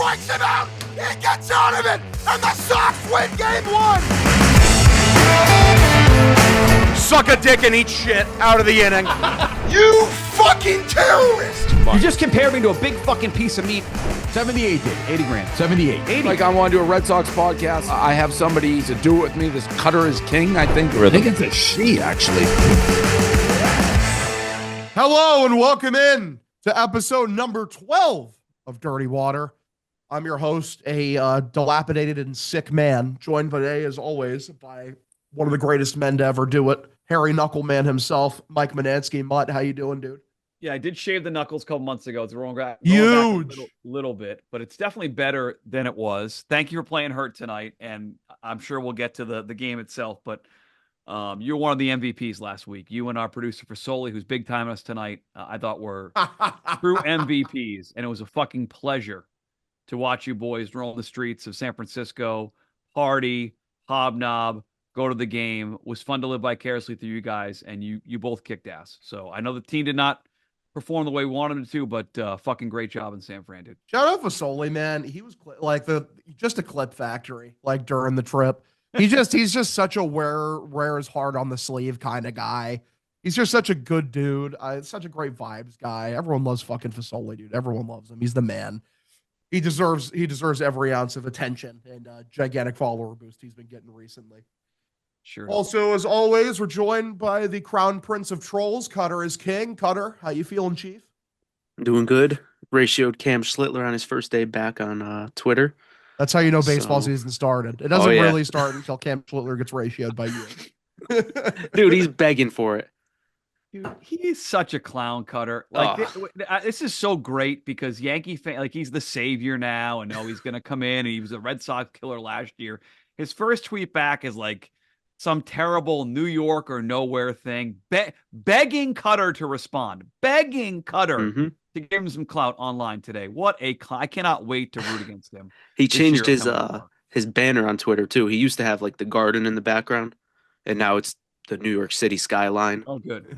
strikes him out. He gets out of it, and the Sox win game 1. Suck a dick and eat shit out of the inning. You fucking terrorist! You just compared me to a big fucking piece of meat. 78, dude. 80 grand. 78. 80. Like, I want to do a Red Sox podcast. I have somebody to do it with me. This Cutter is King, I think. I think it's a she, actually. Hello and welcome in to episode number 12 of Dirty Water. I'm your host, a dilapidated and sick man, joined today, as always, by one of the greatest men to ever do it, Harry Knuckleman himself, Mike Manansky. Mutt, how you doing, dude? Yeah, I did shave the knuckles a couple months ago. It's going back Huge. a little bit, but it's definitely better than it was. Thank you for playing hurt tonight, and I'm sure we'll get to the game itself, but you're one of the MVPs last week. You and our producer for Soli, who's big time us tonight, I thought were true MVPs, and it was a fucking pleasure to watch you boys roll the streets of San Francisco, party, hobnob, go to the game. It was fun to live vicariously through you guys, and you both kicked ass. So I know the team did not perform the way we wanted him to, but fucking great job in San Fran, dude. Shout out Fasoli, man. He was like just a clip factory, like during the trip. He's just such a wear his heart on the sleeve kind of guy. He's just such a good dude. Such a great vibes guy. Everyone loves fucking Fasoli, dude. Everyone loves him. He's the man. He deserves every ounce of attention and gigantic follower boost he's been getting recently. Sure. Also, as always, we're joined by the Crown Prince of Trolls, KutterIsKing. Cutter, how you feeling, Chief? I'm doing good. Ratioed Cam Schlittler on his first day back on Twitter. That's how you know baseball season started. It doesn't really start until Cam Schlittler gets ratioed by you. Dude, he's begging for it. Dude, he's such a clown, Cutter. Like this is so great because Yankee fan, like he's the savior now, and he's gonna come in. And he was a Red Sox killer last year. His first tweet back is like some terrible New York or nowhere thing, begging Cutter to respond, begging Cutter to give him some clout online today. What a I cannot wait to root against him. He changed his banner on Twitter too. He used to have like the garden in the background, and now it's the New York City skyline. Oh, good.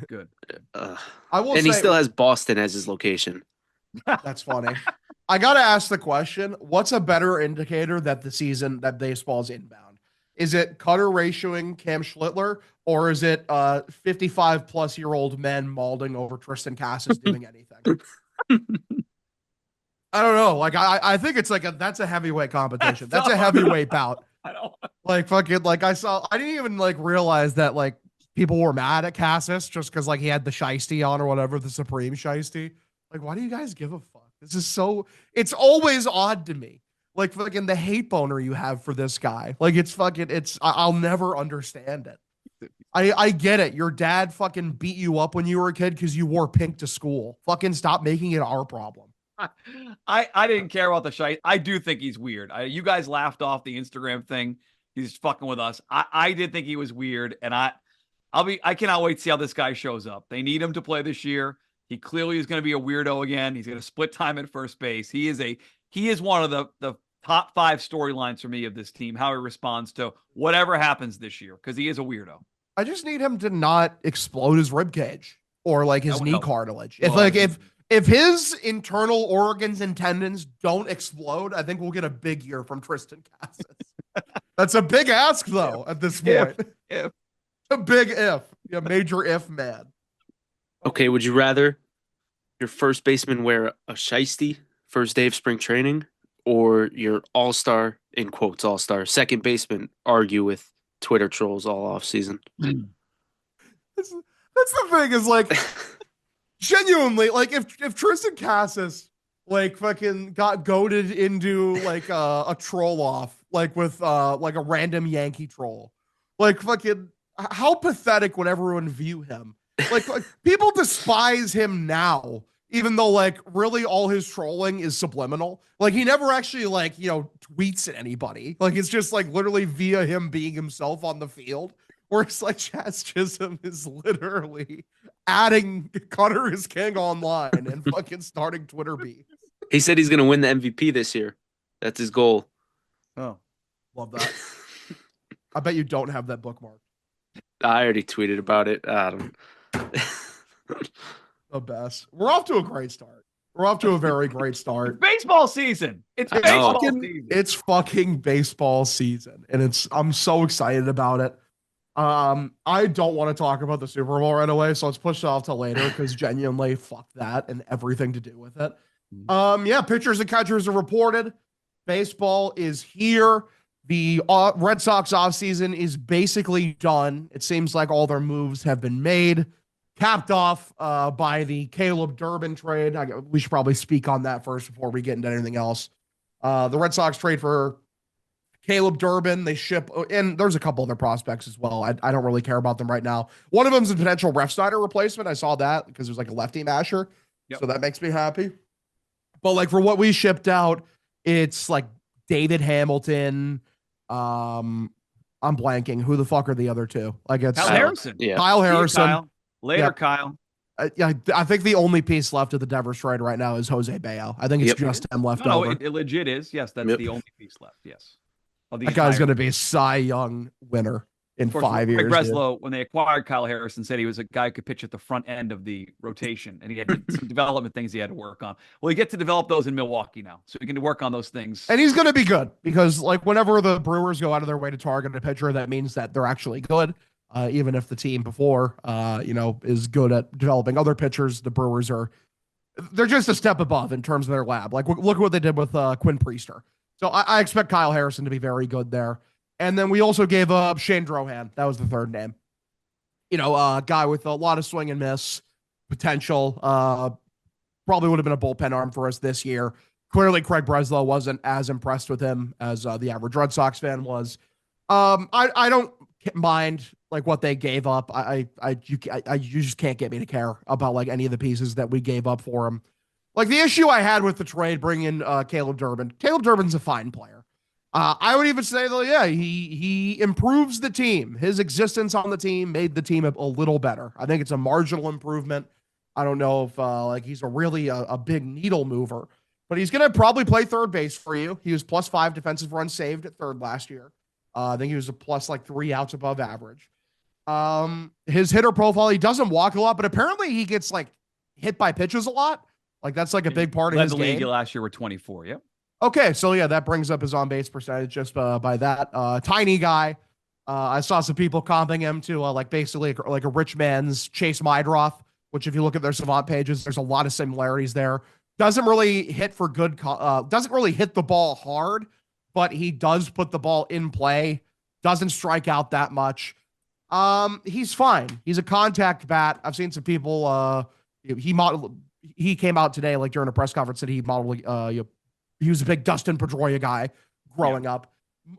He still has Boston as his location. That's funny. I gotta ask the question: what's a better indicator that that baseball's inbound? Is it Cutter ratioing Cam Schlittler, or is it 55-plus-year-old men mauling over Tristan Casas doing anything? I don't know. Like I think it's that's a heavyweight competition. That's a heavyweight bout. I don't like fucking like I didn't even like realize that like people were mad at Casas just because like he had the shiesty on or whatever, the Supreme shiesty. Like, why do you guys give a fuck? It's always odd to me. Like fucking the hate boner you have for this guy. Like I'll never understand it. I get it. Your dad fucking beat you up when you were a kid because you wore pink to school. Fucking stop making it our problem. I didn't care about the shite. I do think he's weird. You guys laughed off the Instagram thing. He's fucking with us. I did think he was weird, and I cannot wait to see how this guy shows up. They need him to play this year. He clearly is going to be a weirdo again. He's going to split time at first base. He is one of the top 5 storylines for me of this team, how he responds to whatever happens this year, because he is a weirdo. I just need him to not explode his rib cage or like his knee cartilage. If his internal organs and tendons don't explode, I think we'll get a big year from Tristan Casas. That's a big ask though at this point. If. A big if. Yeah, major if, man. Okay, would you rather your first baseman wear a shiesty first day of spring training, or your all-star, in quotes, all-star, second baseman argue with Twitter trolls all offseason? That's the thing is like, genuinely, like if Tristan Casas like fucking got goaded into like a troll off, like with like a random Yankee troll, like fucking how pathetic would everyone view him? Like people despise him now. Even though, like, really all his trolling is subliminal. Like, he never actually, like, tweets at anybody. Like, it's just, like, literally via him being himself on the field. Where it's like Chaz Chisholm is literally adding KutterIsKing online and fucking starting Twitter beef. He said he's going to win the MVP this year. That's his goal. Oh, love that. I bet you don't have that bookmark. I already tweeted about it. I don't. The best. We're off to a great start. We're off to a very great start. Baseball season. It's It's baseball fucking, season. it's fucking baseball season, and I'm so excited about it. I don't want to talk about the Super Bowl right away, so let's push it off till later because genuinely, fuck that and everything to do with it. Yeah, pitchers and catchers are reported. Baseball is here. The Red Sox offseason is basically done. It seems like all their moves have been made, capped off by the Caleb Durbin trade. We should probably speak on that first before we get into anything else. The Red Sox trade for Caleb Durbin. They ship, and there's a couple other prospects as well. I don't really care about them right now. One of them is a potential Ref Snyder replacement. I saw that because there's like a lefty masher. Yep. So that makes me happy. But like for what we shipped out, it's like David Hamilton. I'm blanking. Who the fuck are the other two? Like it's Kyle Harrison. Yeah. Kyle See you, Harrison. Kyle. Later, Yep. Kyle. Yeah, I think the only piece left of the Devers trade right now is Jose Bayo. I think it's Yep. just him left No, over. it legit is. Yes, that's Yep. the only piece left. Yes. Of the That guy's entire- going to be a Cy Young winner in Of course, 5 Greg years. dude. Breslow, when they acquired Kyle Harrison, said he was a guy who could pitch at the front end of the rotation, and he had some development things he had to work on. Well, he gets to develop those in Milwaukee now, so he can work on those things. And he's going to be good because, like, whenever the Brewers go out of their way to target a pitcher, that means that they're actually good. Even if the team before, is good at developing other pitchers, the Brewers they're just a step above in terms of their lab. Like, look at what they did with Quinn Priester. So I expect Kyle Harrison to be very good there. And then we also gave up Shane Drohan. That was the third name. A guy with a lot of swing and miss potential. Probably would have been a bullpen arm for us this year. Clearly, Craig Breslow wasn't as impressed with him as the average Red Sox fan was. I don't mind like what they gave up. You just can't get me to care about like any of the pieces that we gave up for him. Like the issue I had with the trade bringing Caleb Durbin. Caleb Durbin's a fine player. I would even say though, yeah, he improves the team. His existence on the team made the team a little better. I think it's a marginal improvement. I don't know if he's a big needle mover, but he's going to probably play third base for you. He was +5 defensive runs saved at third last year. I think he was a plus like 3 outs above average. His hitter profile, he doesn't walk a lot, but apparently he gets like hit by pitches a lot. Like that's like a big part of Led his the league game. last year with 24. Yep. Okay, so yeah, that brings up his on-base percentage just by that. Tiny guy. I saw some people comping him to like basically like a rich man's Chase Mydroth, which if you look at their Savant pages, there's a lot of similarities there. Doesn't really hit for good. Doesn't really hit the ball hard, but he does put the ball in play. Doesn't strike out that much. He's fine. He's a contact bat. I've seen some people. He came out today, like during a press conference, that he modeled. He was a big Dustin Pedroia guy growing up.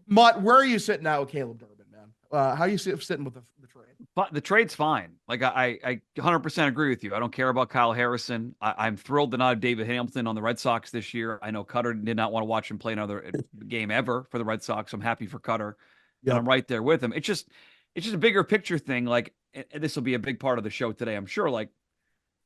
Mutt, where are you sitting now with Caleb Durbin, man? How are you sitting with the trade? But the trade's fine. Like I 100% agree with you. I don't care about Kyle Harrison. I'm thrilled to not have David Hamilton on the Red Sox this year. I know Cutter did not want to watch him play another game ever for the Red Sox. I'm happy for Cutter. Yep. And I'm right there with him. It's just a bigger picture thing. Like, and this will be a big part of the show today, I'm sure. Like,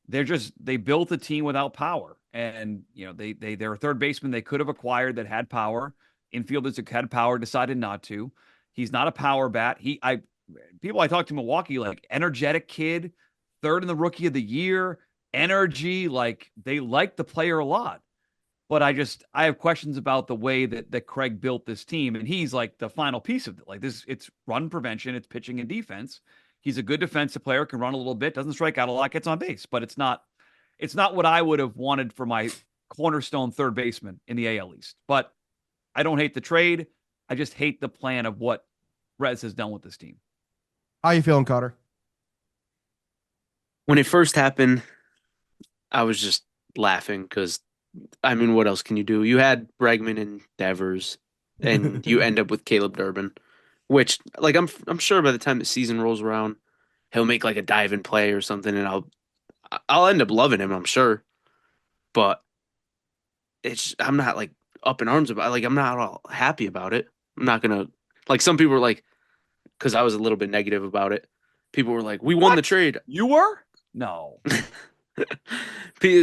they built a team without power. And, they're a third baseman they could have acquired that had power. Infielders that had power decided not to. He's not a power bat. People I talked to in Milwaukee, like energetic kid, third in the rookie of the year, energy, like they like the player a lot. But I have questions about the way that Craig built this team. And he's like the final piece of it. Like this, it's run prevention, it's pitching and defense. He's a good defensive player, can run a little bit, doesn't strike out a lot, gets on base, but it's not what I would have wanted for my cornerstone third baseman in the AL East. But I don't hate the trade. I just hate the plan of what Rez has done with this team. How you feeling, Cutter? When it first happened, I was just laughing because, I mean, what else can you do? You had Bregman and Devers, and you end up with Caleb Durbin, which, like, I'm sure by the time the season rolls around, he'll make like a dive in play or something, and I'll end up loving him, I'm sure. But I'm not like up in arms about it. Like, I'm not all happy about it. I'm not gonna, like, some people were like, because I was a little bit negative about it. People were like, "We won the trade." You were? No.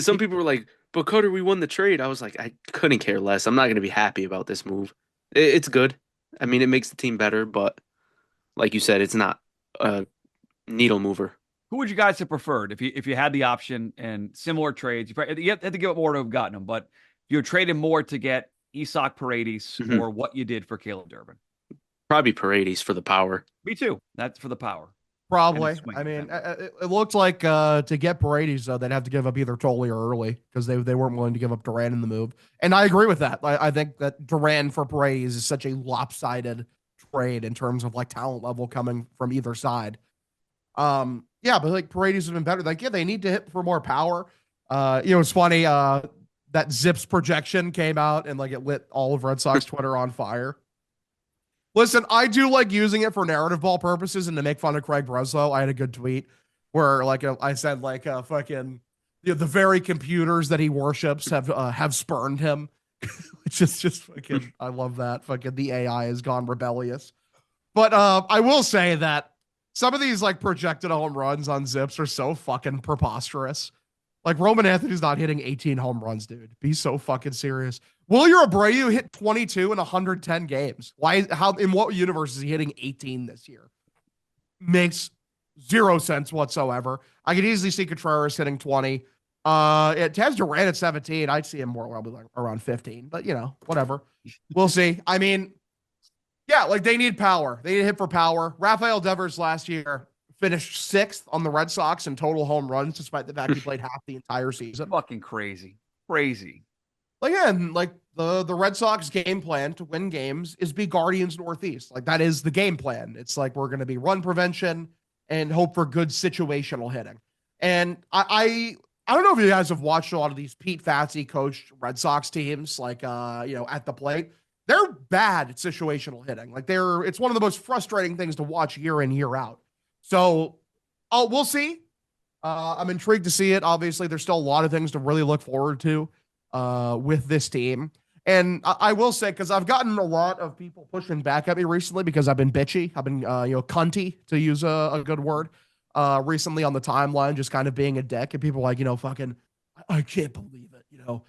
Some people were like, "But Cutter, we won the trade." I was like, I couldn't care less. I'm not going to be happy about this move. It's good. I mean, it makes the team better, but like you said, it's not a needle mover. Who would you guys have preferred if you had the option and similar trades? You had to give up more to have gotten them, but you had traded more to get Isak Paredes or what you did for Caleb Durbin. Probably Paredes for the power. Me too. That's for the power. Probably. I mean, it looked like to get Paredes, though, they'd have to give up either Tolley or Early because they weren't willing to give up Duran in the move. And I agree with that. I think that Duran for Paredes is such a lopsided trade in terms of like talent level coming from either side. Yeah, but like Paredes have been better. Like, yeah, they need to hit for more power. It's funny. That Zips projection came out and like it lit all of Red Sox Twitter on fire. Listen, I do like using it for narrative ball purposes and to make fun of Craig Breslow. I had a good tweet where like I said like fucking the very computers that he worships have spurned him, which is just fucking. I love that. Fucking the AI has gone rebellious. But I will say that some of these like projected home runs on Zips are so fucking preposterous. Like Roman Anthony's not hitting 18 home runs, dude. Be so fucking serious. Wilyer Abreu hit 22 in 110 games. In what universe is he hitting 18 this year? Makes zero sense whatsoever. I could easily see Contreras hitting 20. Taz Duran at 17. I'd see him more like around 15, but whatever. We'll see. I mean, yeah, like they need power. They need to hit for power. Rafael Devers last year finished 6th on the Red Sox in total home runs, despite the fact he played half the entire season. Fucking crazy. Crazy. Again, like the Red Sox game plan to win games is be Guardians Northeast. Like that is the game plan. It's like we're going to be run prevention and hope for good situational hitting. And I don't know if you guys have watched a lot of these Pete Fatsi coached Red Sox teams, like at the plate. They're bad at situational hitting. Like it's one of the most frustrating things to watch year in, year out. So we'll see. I'm intrigued to see it. Obviously, there's still a lot of things to really look forward to with this team. And I will say, because I've gotten a lot of people pushing back at me recently because I've been bitchy. I've been, cunty, to use a good word, recently on the timeline, just kind of being a dick. And people are like, fucking, I can't believe it.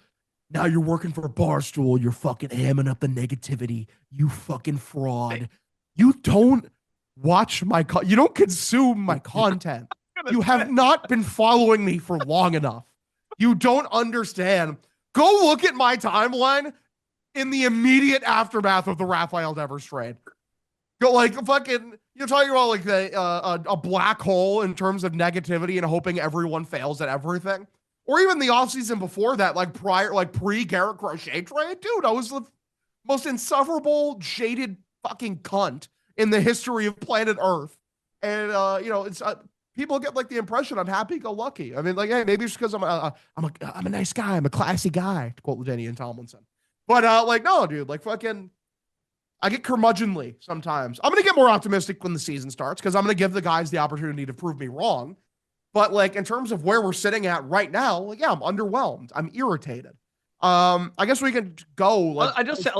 Now you're working for a Barstool. You're fucking hamming up the negativity. You fucking fraud. You don't watch you don't consume my content. You have not been following me for long enough. You don't understand. Go look at my timeline in the immediate aftermath of the Rafael Devers trade. Go like fucking, you're talking about like a black hole in terms of negativity and hoping everyone fails at everything. Or even the offseason before that, pre-Garrett Crochet trade. Dude, I was the most insufferable, jaded fucking cunt in the history of planet Earth. And, it's people get like the impression I'm happy-go-lucky. I mean, like, hey, maybe it's because I'm a nice guy. I'm a classy guy, to quote Denny and Tomlinson. But, no, dude, like fucking, I get curmudgeonly sometimes. I'm going to get more optimistic when the season starts because I'm going to give the guys the opportunity to prove me wrong. But like in terms of where we're sitting at right now, like, yeah, I'm underwhelmed. I'm irritated. I guess we can go. I just said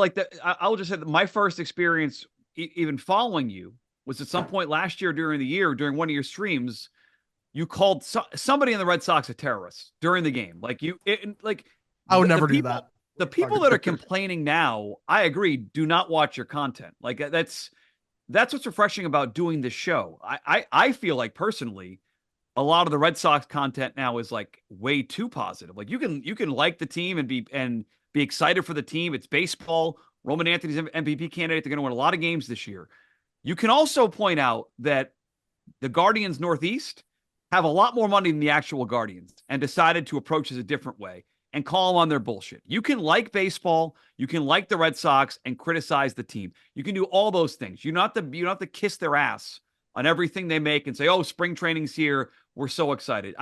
I'll just say that my first experience even following you was at some point last year during the year, during one of your streams, you called somebody in the Red Sox a terrorist during the game. I would never do that. The people that are complaining now, I agree, do not watch your content. Like that's what's refreshing about doing this show. I feel like personally, a lot of the Red Sox content now is like way too positive. Like you can like the team and be excited for the team. It's baseball. Roman Anthony's MVP candidate. They're going to win a lot of games this year. You can also point out that the Guardians Northeast have a lot more money than the actual Guardians and decided to approach this a different way and call them on their bullshit. You can like baseball. You can like the Red Sox and criticize the team. You can do all those things. You don't have to kiss their ass on everything they make and say, oh, spring training's here. We're so excited.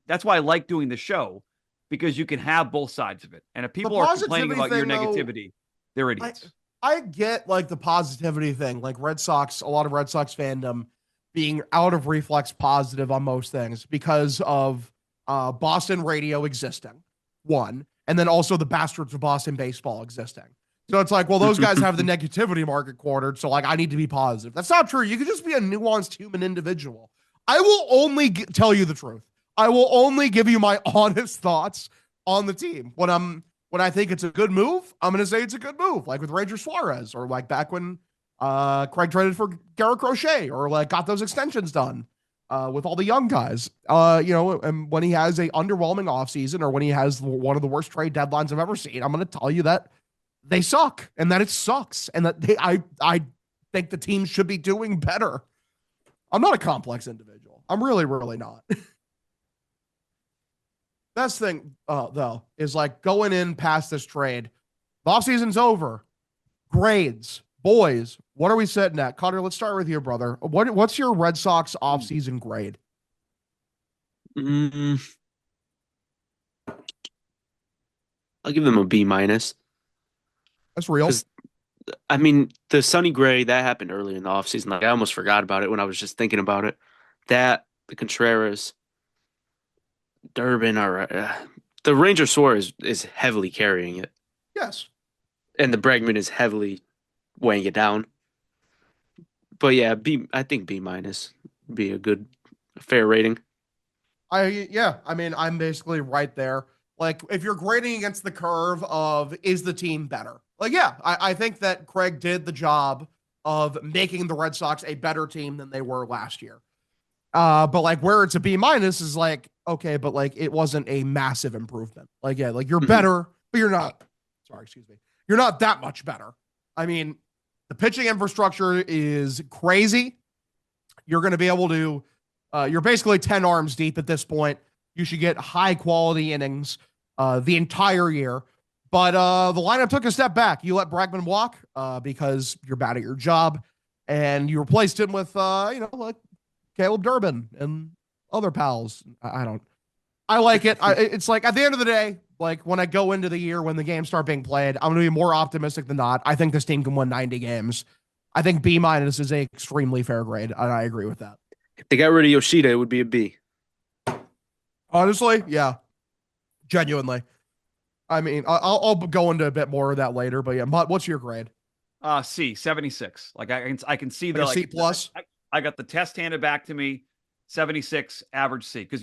That's why I like doing the show, because you can have both sides of it. And if people are complaining about your negativity, they're idiots. I get like the positivity thing, like a lot of Red Sox fandom being out of reflex positive on most things because of Boston radio existing, one, and then also the bastards of Boston baseball existing. So it's like, well, those guys have the negativity market cornered, so like I need to be positive. That's not true. You can just be a nuanced human individual. I will only tell you the truth. I will only give you my honest thoughts on the team. When I think it's a good move, I'm going to say it's a good move, like with Ranger Suarez, or like back when Craig traded for Garrett Crochet, or like got those extensions done. with all the young guys. And when he has a underwhelming offseason or when he has one of the worst trade deadlines I've ever seen, I'm going to tell you that they suck and that it sucks and that I think the team should be doing better. I'm not a complex individual. I'm really, really not. Best thing, though, is like going in past this trade. The offseason's over. Grades. Boys, what are we sitting at? Cutter, let's start with you, brother. What's your Red Sox offseason grade? I'll give them a B minus. That's real. I mean, the Sonny Gray, that happened early in the offseason. Like, I almost forgot about it when I was just thinking about it. That, the Contreras, Durbin, the Ranger Suarez is heavily carrying it. Yes. And the Bregman is heavily weighing it down. But yeah, I think B minus would be a fair rating. I mean, I'm basically right there. Like, if you're grading against the curve of is the team better? Like, yeah, I think that Craig did the job of making the Red Sox a better team than they were last year. But like where it's a B minus is like, okay, but like it wasn't a massive improvement. Like, yeah, like you're better, but you're not. Sorry, excuse me. You're not that much better. I mean, the pitching infrastructure is crazy. You're going to be able to, you're basically 10 arms deep at this point. You should get high quality innings the entire year. But the lineup took a step back. You let Bregman walk because you're bad at your job. And you replaced him with, like Caleb Durbin and other pals. I like it. It's like at the end of the day, like when I go into the year, when the games start being played, I'm going to be more optimistic than not. I think this team can win 90 games. I think B minus is a extremely fair grade. And I agree with that. If they got rid of Yoshida, it would be a B. Honestly, yeah. Genuinely. I mean, I'll go into a bit more of that later, but yeah, Mutt, what's your grade? C, 76. Like I can see the like C plus. I got the test handed back to me, 76 average C. Because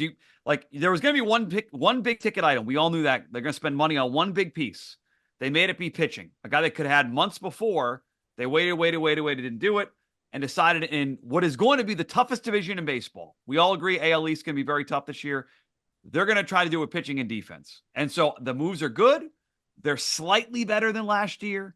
there was going to be one big ticket item. We all knew that they're going to spend money on one big piece. They made it be pitching. A guy they could have had months before. They waited, didn't do it, and decided in what is going to be the toughest division in baseball. We all agree AL East is going to be very tough this year. They're going to try to do it pitching and defense. And so the moves are good. They're slightly better than last year,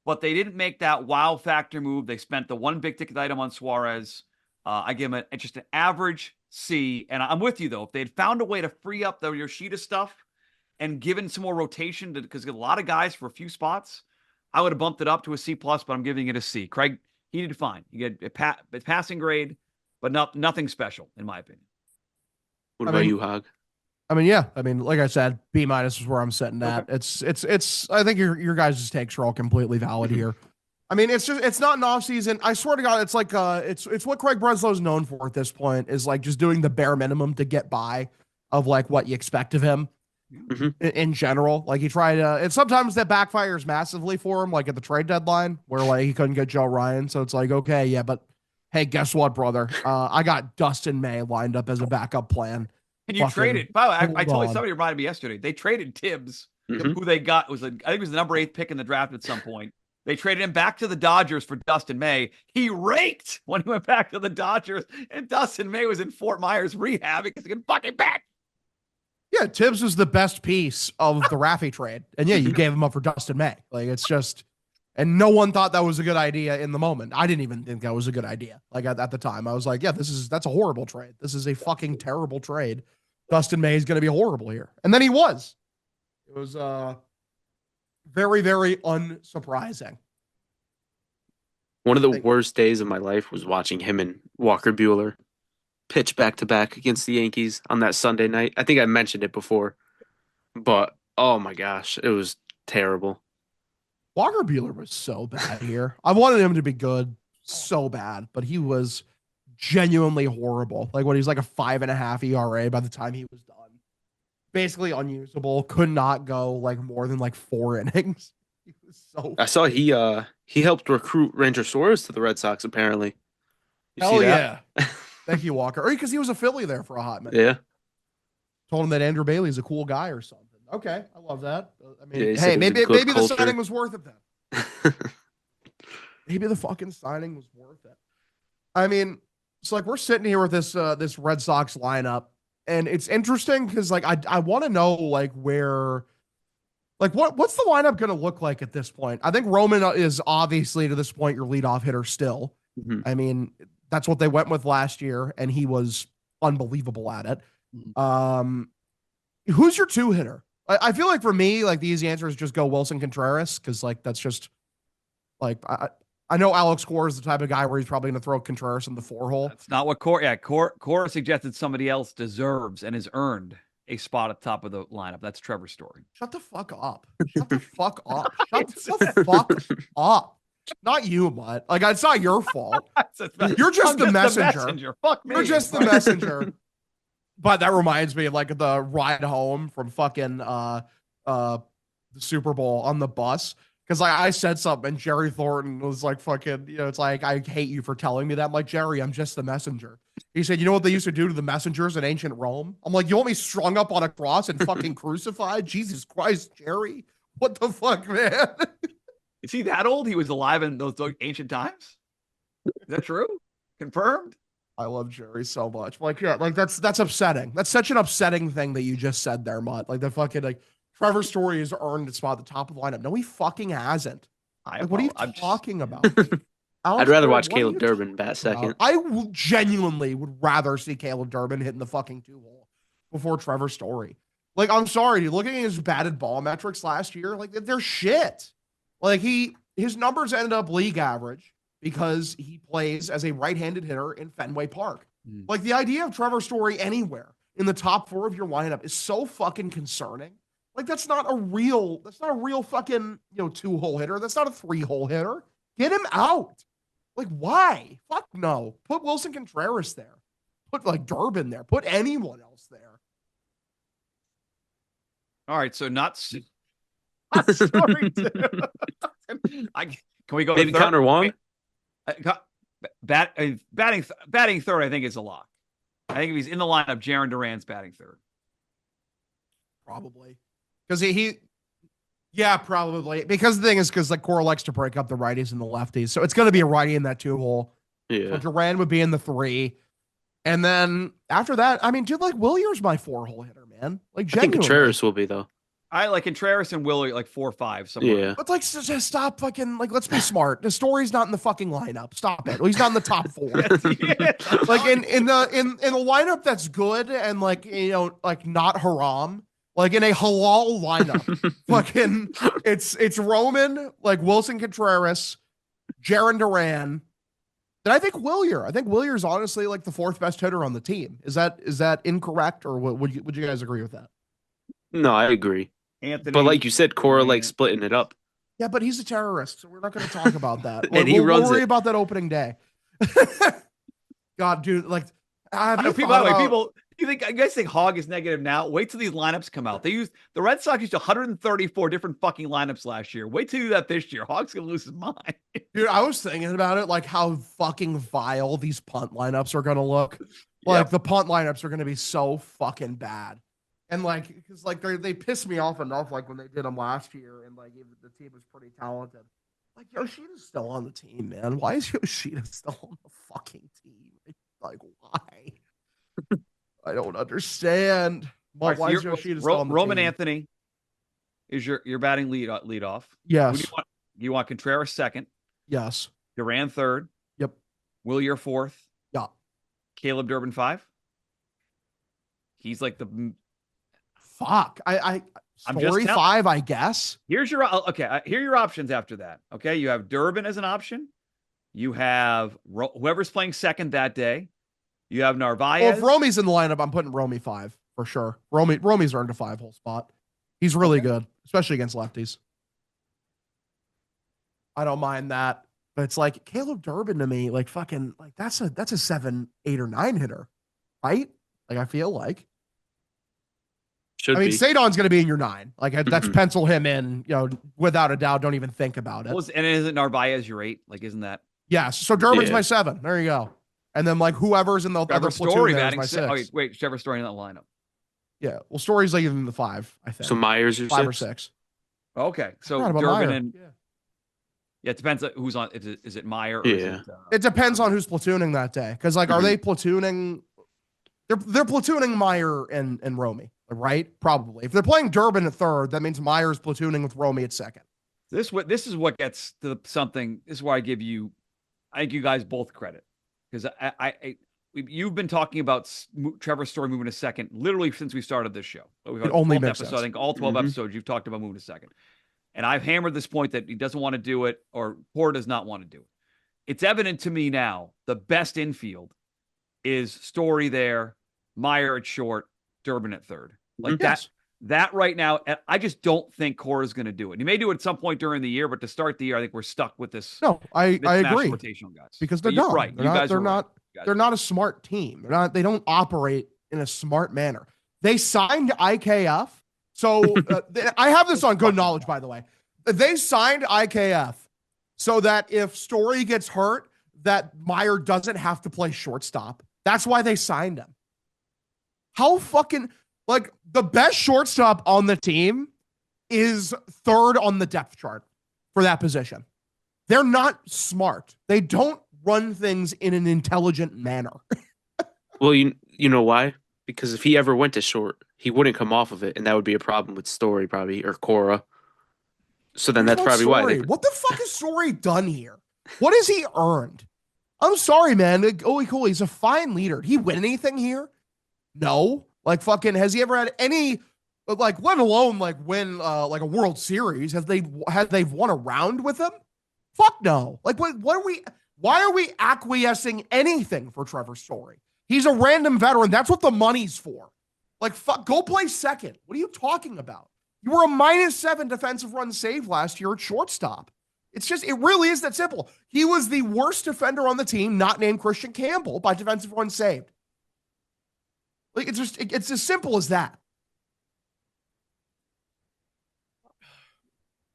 but they didn't make that wow factor move. They spent the one big ticket item on Suarez. I give them just an average C. And I'm with you, though. If they'd found a way to free up the Yoshida stuff and given some more rotation, because a lot of guys for a few spots, I would have bumped it up to a C+, but I'm giving it a C. Craig, he did fine. You get a passing grade, but nothing special, in my opinion. What about you, Hog? I mean, yeah. I mean, like I said, B minus is where I'm sitting at. Okay. It's. I think your guys' takes are all completely valid here. I mean, it's not an off season. I swear to God, it's like it's what Craig Breslow's known for at this point is like just doing the bare minimum to get by of like what you expect of him in general. Like he tried and sometimes that backfires massively for him, like at the trade deadline where like he couldn't get Joe Ryan. So it's like, okay, yeah, but hey, guess what, brother? I got Dustin May lined up as a backup plan. And you traded. By the way, I told you, somebody reminded me yesterday. They traded Tibbs, who they got I think it was the number 8 pick in the draft at some point. They traded him back to the Dodgers for Dustin May. He raked when he went back to the Dodgers, and Dustin May was in Fort Myers rehab because he can fucking back. Yeah, Tibbs was the best piece of the Raffy trade, and yeah, you gave him up for Dustin May. Like it's just, and no one thought that was a good idea in the moment. I didn't even think that was a good idea. Like at the time, I was like, yeah, that's a horrible trade. This is a fucking terrible trade. Dustin May is going to be horrible here. And then he was. It was very, very unsurprising. One of the worst days of my life was watching him and Walker Buehler pitch back-to-back against the Yankees on that Sunday night. I think I mentioned it before. But, oh my gosh, it was terrible. Walker Buehler was so bad here. I wanted him to be good so bad, but he was genuinely horrible. Like when he's like a 5.5 ERA by the time he was done. Basically unusable. Could not go like more than like 4 innings. He was so I saw he helped recruit Ranger Suarez to the Red Sox apparently. You Hell yeah. Thank you, Walker. Or because he was a Philly there for a hot minute. Yeah. Told him that Andrew Bailey's a cool guy or something. Okay, I love that. I mean, yeah, hey, maybe the signing was worth it then. Maybe the fucking signing was worth it. I mean, So like we're sitting here with this Red Sox lineup, and it's interesting because like I want to know like where like what's the lineup going to look like at this point? I think Roman is obviously to this point your leadoff hitter still. Mhm. I mean, that's what they went with last year, and he was unbelievable at it. Who's your two hitter? I feel like for me, like the easy answer is just go Wilson Contreras because like that's just like I know Alex Cora is the type of guy where he's probably going to throw Contreras in the 4-hole. That's not what Cora. Yeah, Cora suggested somebody else deserves and has earned a spot at the top of the lineup. That's Trevor Story. Shut the fuck up. Shut the fuck up. Shut the fuck up. Not you, Mutt. Like it's not your fault. You're just the messenger. Fuck me. You're just the messenger. But that reminds me of like the ride home from fucking the Super Bowl on the bus. Because I said something and Jerry Thornton was like fucking, it's like, I hate you for telling me that. I'm like, Jerry, I'm just the messenger. He said, you know what they used to do to the messengers in ancient Rome? I'm like, you want me strung up on a cross and fucking crucified? Jesus Christ, Jerry. What the fuck, man? Is he that old? He was alive in those ancient times? Is that true? Confirmed? I love Jerry so much. Like, yeah, like that's upsetting. That's such an upsetting thing that you just said there, Mutt. Like the fucking like Trevor Story has earned a spot at the top of the lineup. No, he fucking hasn't. Like, what are you talking about? I'd rather watch Caleb Durbin bat second. I genuinely would rather see Caleb Durbin hitting the fucking 2-hole before Trevor Story. Like, I'm sorry, dude. Looking at his batted ball metrics last year, like they're shit. Like his numbers ended up league average because he plays as a right-handed hitter in Fenway Park. Like the idea of Trevor Story anywhere in the top 4 of your lineup is so fucking concerning. Like that's not a real fucking, 2-hole hitter. That's not a 3-hole hitter. Get him out. Like why? Fuck no. Put Wilson Contreras there. Put like Durbin there. Put anyone else there. All right, so not sorry. Can we go Maybe to third? Connor Wong? Batting third, I think is a lock. I think if he's in the lineup, Jaron Duran's batting third. Probably. Because yeah, probably. Because the thing is, because like Cora likes to break up the righties and the lefties. So it's going to be a righty in that 2-hole. Yeah. So Duran would be in the 3. And then after that, I mean, dude, like Willier's my 4-hole hitter, man. Like I think genuinely. Contreras will be, though. I like Contreras and Willie like 4 or 5 somewhere. Yeah. But like, just stop fucking, like, let's be smart. The Story's not in the fucking lineup. Stop it. Well, he's not in the top 4. Like in the lineup that's good and like, like not haram. Like in a halal lineup, fucking, it's Roman, like Wilson Contreras, Jaron Duran. Then I think Willier. I think Willier's honestly like the 4th best hitter on the team. Is that incorrect, or would you guys agree with that? No, I agree. Anthony, But like you said, Cora like splitting it up. Yeah, but he's a terrorist, so we're not going to talk about that. And he runs we'll worry it. about that opening day. God, dude, like, people. You guys think Hog is negative now? Wait till these lineups come out. The Red Sox used 134 different fucking lineups last year. Wait till you do that this year. Hog's gonna lose his mind. Dude, I was thinking about it, like how fucking vile these punt lineups are gonna look. Like the punt lineups are gonna be so fucking bad. And like, because like they pissed me off enough, like when they did them last year, and like the team was pretty talented. Like Yoshida's still on the team, man. Why is Yoshida still on the fucking team? Like why? I don't understand. Why is Yoshida still on the Roman team? Anthony is your batting lead off. Yes. Who do you want Contreras second? Yes. Duran third. Yep. Willier fourth. Yeah. Caleb Durbin 5. He's like the fuck. I'm Story 5, I guess. Here's your okay. Here are your options after that. Okay, you have Durbin as an option. You have whoever's playing second that day. You have Narvaez. Well, if Romy's in the lineup, I'm putting Romy 5 for sure. Romy's earned a 5-hole spot. He's really good, especially against lefties. I don't mind that, but it's like Caleb Durbin to me, like fucking, like that's a 7, 8, or 9 hitter, right? Like I feel like. Should be. Sadon's going to be in your 9. Like that's pencil him in, without a doubt. Don't even think about it. And isn't Narvaez your 8? Like, isn't that? Yes. So Durbin's my 7. There you go. And then like whoever's in the other platoon there is my 6. Oh, wait, Trevor Story in that lineup. Yeah. Well, Story's like in the 5, I think. So Myers or 5 or 6. Okay. So Durbin Durbin and Yeah, it depends on who's on. Is it Meyer? Or Yeah. is it, It depends on who's platooning that day. Because like, are they platooning? They're platooning Meyer and Romy, right? Probably. If they're playing Durbin at third, that means Meyer's platooning with Romy at second. This is what gets to something. This is why I give you guys both credit, because you've been talking about Trevor Story moving to second literally since we started this show. We've had only 12 makes episodes. sense. I think all 12 episodes you've talked about moving to second, and I've hammered this point that he doesn't want to do it, or Poor does not want to do it. It's evident to me now the best infield is Story there, Meyer at short, Durbin at third. Like that right now, I just don't think Cora is going to do it. He may do it at some point during the year, but to start the year, I think we're stuck with this. No, I agree. Rotational guys. Because they're dumb. dumb. Right. They're not a smart team. They don't operate in a smart manner. They signed IKF. So I have this on good knowledge, by the way. They signed IKF so that if Story gets hurt, that Meyer doesn't have to play shortstop. That's why they signed him. How fucking, like, the best shortstop on the team is third on the depth chart for that position. They're not smart. They don't run things in an intelligent manner. Well, you know why? Because if he ever went to short, he wouldn't come off of it, and that would be a problem with Story probably, or Cora. So then that's probably why. What the fuck has Story done here? What has he earned? I'm sorry, man. Oh, cool. He's a fine leader. Did he win anything here? No. Like, fucking, has he ever had any, like, let alone like win like a World Series? Have they won a round with him? Fuck no. Like, why are we acquiescing anything for Trevor Story? He's a random veteran. That's what the money's for. Like, fuck, go play second. What are you talking about? You were a -7 defensive run save last year at shortstop. It's just, it really is that simple. He was the worst defender on the team, not named Christian Campbell, by defensive runs saved. Like, it's as simple as that.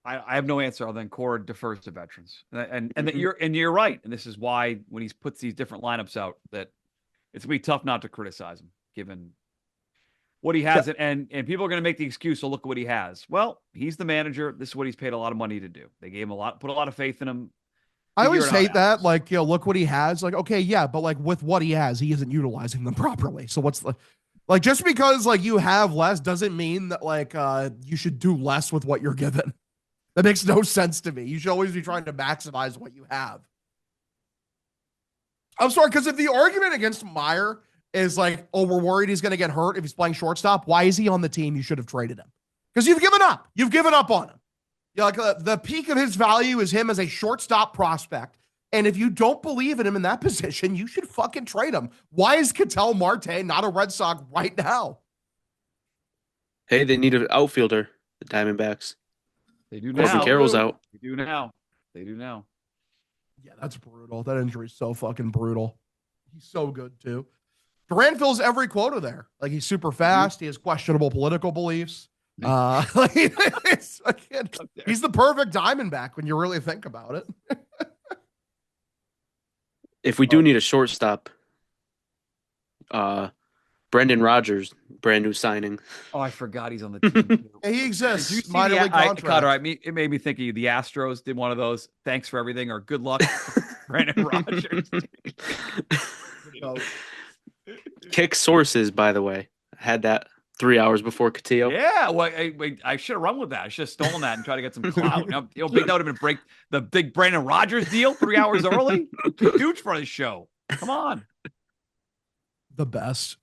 I have no answer other than Cora defers to veterans, and that you're right, and this is why when he puts these different lineups out, that it's gonna be tough not to criticize him given what he has, and people are gonna make the excuse, so look at what he has. Well, he's the manager. This is what he's paid a lot of money to do. They gave him put a lot of faith in him. I always hate that, like, look what he has. Like, okay, yeah, but like with what he has, he isn't utilizing them properly. So what's the, like, just because like you have less doesn't mean that like you should do less with what you're given. That makes no sense to me. You should always be trying to maximize what you have. I'm sorry, because if the argument against Meyer is like, oh, we're worried he's going to get hurt if he's playing shortstop, why is he on the team? You should have traded him. Because you've given up. You've given up on him. Yeah, like the peak of his value is him as a shortstop prospect. And if you don't believe in him in that position, you should fucking trade him. Why is Ketel Marte not a Red Sox right now? Hey, they need an outfielder, the Diamondbacks. They do Corbin now. Carroll's out. They do now. They do now. Yeah, that's brutal. That injury is so fucking brutal. He's so good, too. Duran fills every quota there. Like, he's super fast. He has questionable political beliefs. Like, he's the perfect Diamondback when you really think about it. If we do need a shortstop, Brendan Rodgers, brand new signing. Oh, I forgot he's on the team. Yeah, he exists. Did you see Minor league contract. It made me think of the Astros did one of those. Thanks for everything, or good luck, Brandon Rodgers. Kick sources, by the way. I had that 3 hours before Catillo. Yeah, well, I should have run with that. I should have stolen that and tried to get some clout. Big that would have been the big Brandon Rodgers deal 3 hours early. Huge for his show. Come on. The best.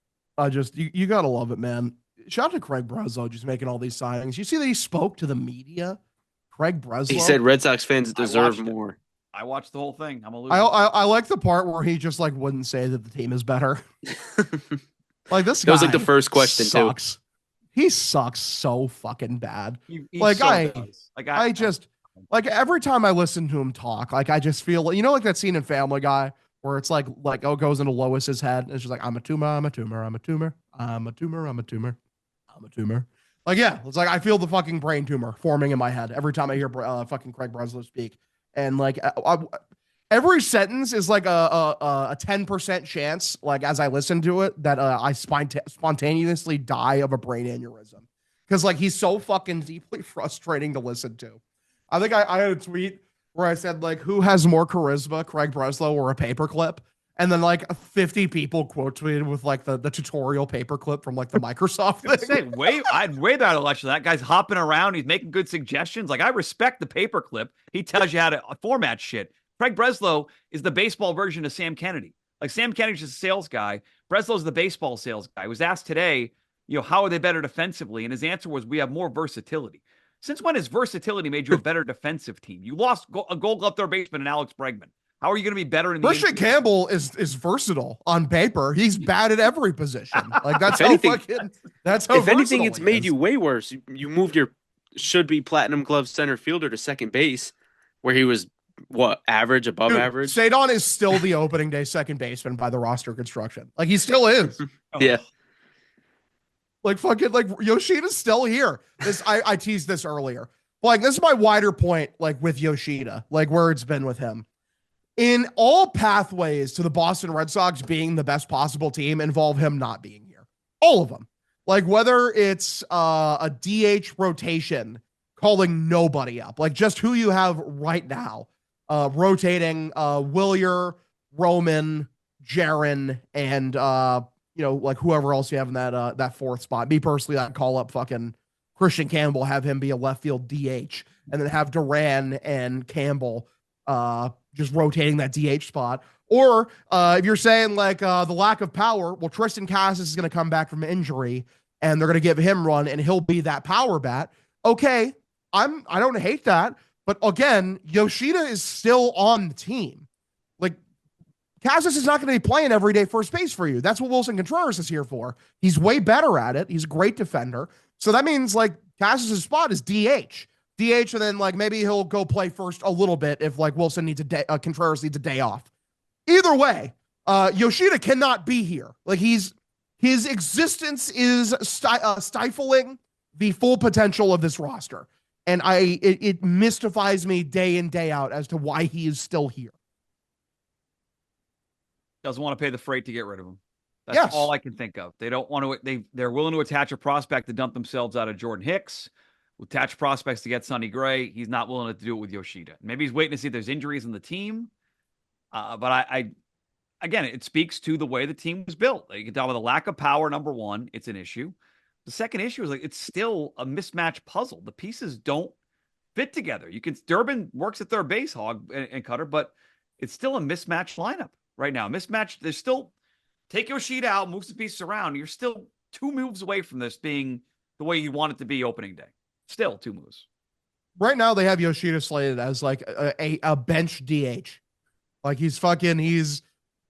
You gotta love it, man. Shout out to Craig Breslow just making all these signings. You see that he spoke to the media? Craig Breslow. He said Red Sox fans deserve more. I watched the whole thing. I'm a loser. I like the part where he just like wouldn't say that the team is better. Like, this guy. That was like the first question sucks. Too. He sucks so fucking bad. I just like every time I listen to him talk, like I just feel, you know, like that scene in Family Guy where it's like oh, goes into Lois's head and it's just like, I'm a tumor, I'm a tumor, I'm a tumor, I'm a tumor, I'm a tumor, I'm a tumor. Like, yeah, it's like I feel the fucking brain tumor forming in my head every time I hear fucking Craig Breslow speak. And like every sentence is like a 10% chance, like as I listen to it, that I spontaneously die of a brain aneurysm. Because like he's so fucking deeply frustrating to listen to. I think I had a tweet where I said like, who has more charisma, Craig Breslow or a paperclip? And then like 50 people quote tweeted with like the tutorial paperclip from like the Microsoft thing. I'd way better election. That guy's hopping around. He's making good suggestions. Like I respect the paperclip. He tells you how to format shit. Craig Breslow is the baseball version of Sam Kennedy. Like Sam Kennedy's just a sales guy. Breslow's the baseball sales guy. He was asked today, how are they better defensively? And his answer was, we have more versatility. Since when has versatility made you a better defensive team? You lost a Gold Glove third baseman and Alex Bregman. How are you going to be better in the Christian Campbell is versatile on paper. He's bad at every position. Like that's If how anything- fucking that's how If anything, versatile it's he made is. you way worse. You moved your should-be platinum glove center fielder to second base, where he was average, above Dude, average. Sadon is still the opening day second baseman by the roster construction. Like he still is. Yeah. Like fucking like Yoshida's still here. I teased this earlier. Like this is my wider point, like with Yoshida, like where it's been with him. In all pathways to the Boston Red Sox being the best possible team involve him not being here. All of them. Like whether it's a DH rotation calling nobody up, like just who you have right now, rotating Willier, Roman, Jaron, and like whoever else you have in that fourth spot. Me personally, I'd call up fucking Christian Campbell, have him be a left field DH, and then have Duran and Campbell just rotating that DH spot. Or if you're saying like the lack of power, well, Tristan Casas is going to come back from injury and they're going to give him run and he'll be that power bat. Okay, I don't hate that. But again, Yoshida is still on the team. Like Casas is not going to be playing every day first base for you. That's what Wilson Contreras is here for. He's way better at it. He's a great defender. So that means like Casas' spot is DH. DH, and then like maybe he'll go play first a little bit if like Wilson needs a day, Contreras needs a day off. Either way, Yoshida cannot be here. Like his existence is stifling the full potential of this roster, and it mystifies me day in day out as to why he is still here. Doesn't want to pay the freight to get rid of him. That's all I can think of. They don't want to. They're willing to attach a prospect to dump themselves out of Jordan Hicks. Attach prospects to get Sonny Gray. He's not willing to do it with Yoshida. Maybe he's waiting to see if there's injuries in the team. But I again, it speaks to the way the team was built. You can tell by the lack of power, number one, it's an issue. The second issue is like it's still a mismatched puzzle. The pieces don't fit together. Durbin works at third base, Hog and Cutter, but it's still a mismatched lineup right now. Mismatched. There's still take Yoshida out, move some pieces around. You're still 2 moves away from this being the way you want it to be opening day. Still 2 moves. Right now, they have Yoshida slated as like a bench DH. Like he's.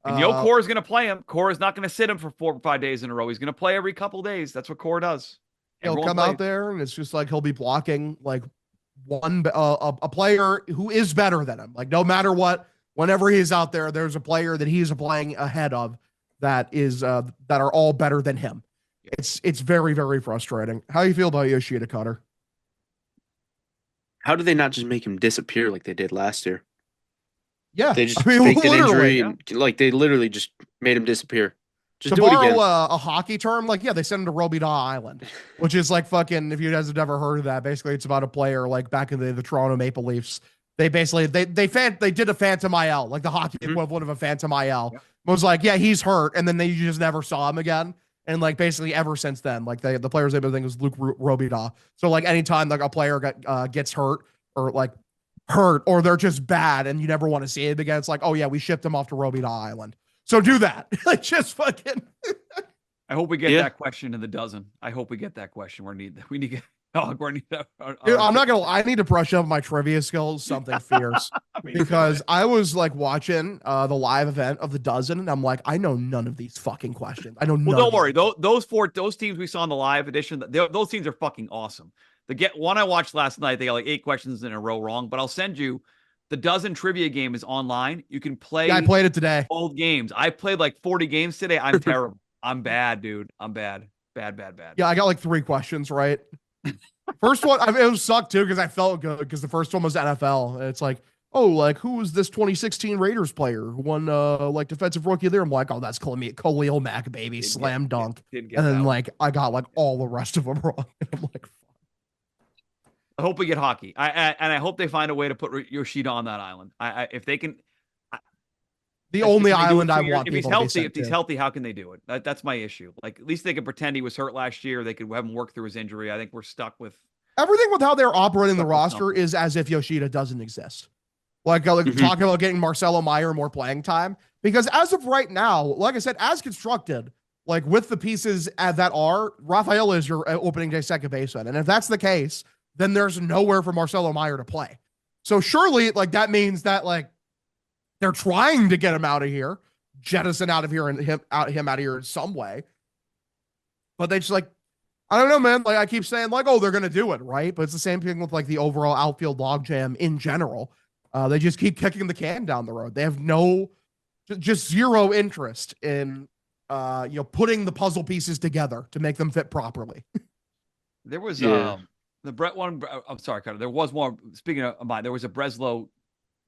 And Core is going to play him. Core is not going to sit him for 4 or 5 days in a row. He's going to play every couple of days. That's what Core does. He'll come out there, and it's just like he'll be blocking like a player who is better than him. Like no matter what, whenever he's out there, there's a player that he's playing ahead of that are all better than him. It's very, very frustrating. How do you feel about Yoshida, Cutter? How do they not just make him disappear like they did last year? Yeah, They just faked an injury and like they literally just made him disappear. Just to do it borrow again. a hockey term, like they sent him to Robidaw Island, which is like fucking. If you guys have never heard of that, basically it's about a player like back in the Toronto Maple Leafs. They basically they did a phantom IL, like the hockey equivalent of a phantom IL. It was like, yeah, he's hurt, and then you just never saw him again. And like basically ever since then, like the player's name I think was Luke Robidaw. So like anytime like a player gets hurt or they're just bad and you never want to see it again, it's like, oh yeah, we shipped him off to Robidaw Island. So do that. Like just fucking. I hope we get that question in the dozen. I hope we get that question. We need to get. Dude, I'm not gonna. I need to brush up my trivia skills. Something fierce because I was like watching the live event of the dozen, and I'm like, I know none of these fucking questions. I know. Well, don't worry. Those teams we saw in the live edition, those teams are fucking awesome. The one I watched last night, they got like 8 questions in a row wrong. But I'll send you the dozen trivia game is online. You can play. Yeah, I played it today. Old games. I played like 40 games today. I'm terrible. I'm bad, dude. I'm bad. Bad. Yeah, I got like 3 questions right. First one, it was sucked too because I felt good because the first one was NFL. And it's like, oh, like who was this 2016 Raiders player who won like defensive rookie of the year? I'm like, oh, that's Khalil Mack, baby, slam dunk. And then like I got like all the rest of them wrong. I'm like, fuck. I hope we get hockey. I hope they find a way to put Yoshida on that island. If they can. The only can they do it island I 2 years? want If he's people to be healthy, sent if he's to. healthy, how can they do it? That's my issue. Like at least they could pretend he was hurt last year. They could have him work through his injury. I think we're stuck with Everything with how they're operating the Stuck with roster something. is as if Yoshida doesn't exist. Like Mhm. talking about getting Marcelo Meyer more playing time. Because as of right now, like I said, as constructed, like with the pieces that are, Rafael is your opening day second baseman. And if that's the case, then there's nowhere for Marcelo Meyer to play. So surely, like that means that like they're trying to get him out of here, jettison out of here and him out of here in some way. But they just like, I don't know, man. Like I keep saying, like, oh, they're gonna do it, right? But it's the same thing with like the overall outfield logjam in general. They just keep kicking the can down the road. They have just zero interest in, putting the puzzle pieces together to make them fit properly. There was Yeah. the Brett one. I'm sorry, Cutter. There was more. Speaking of mine, there was a Breslow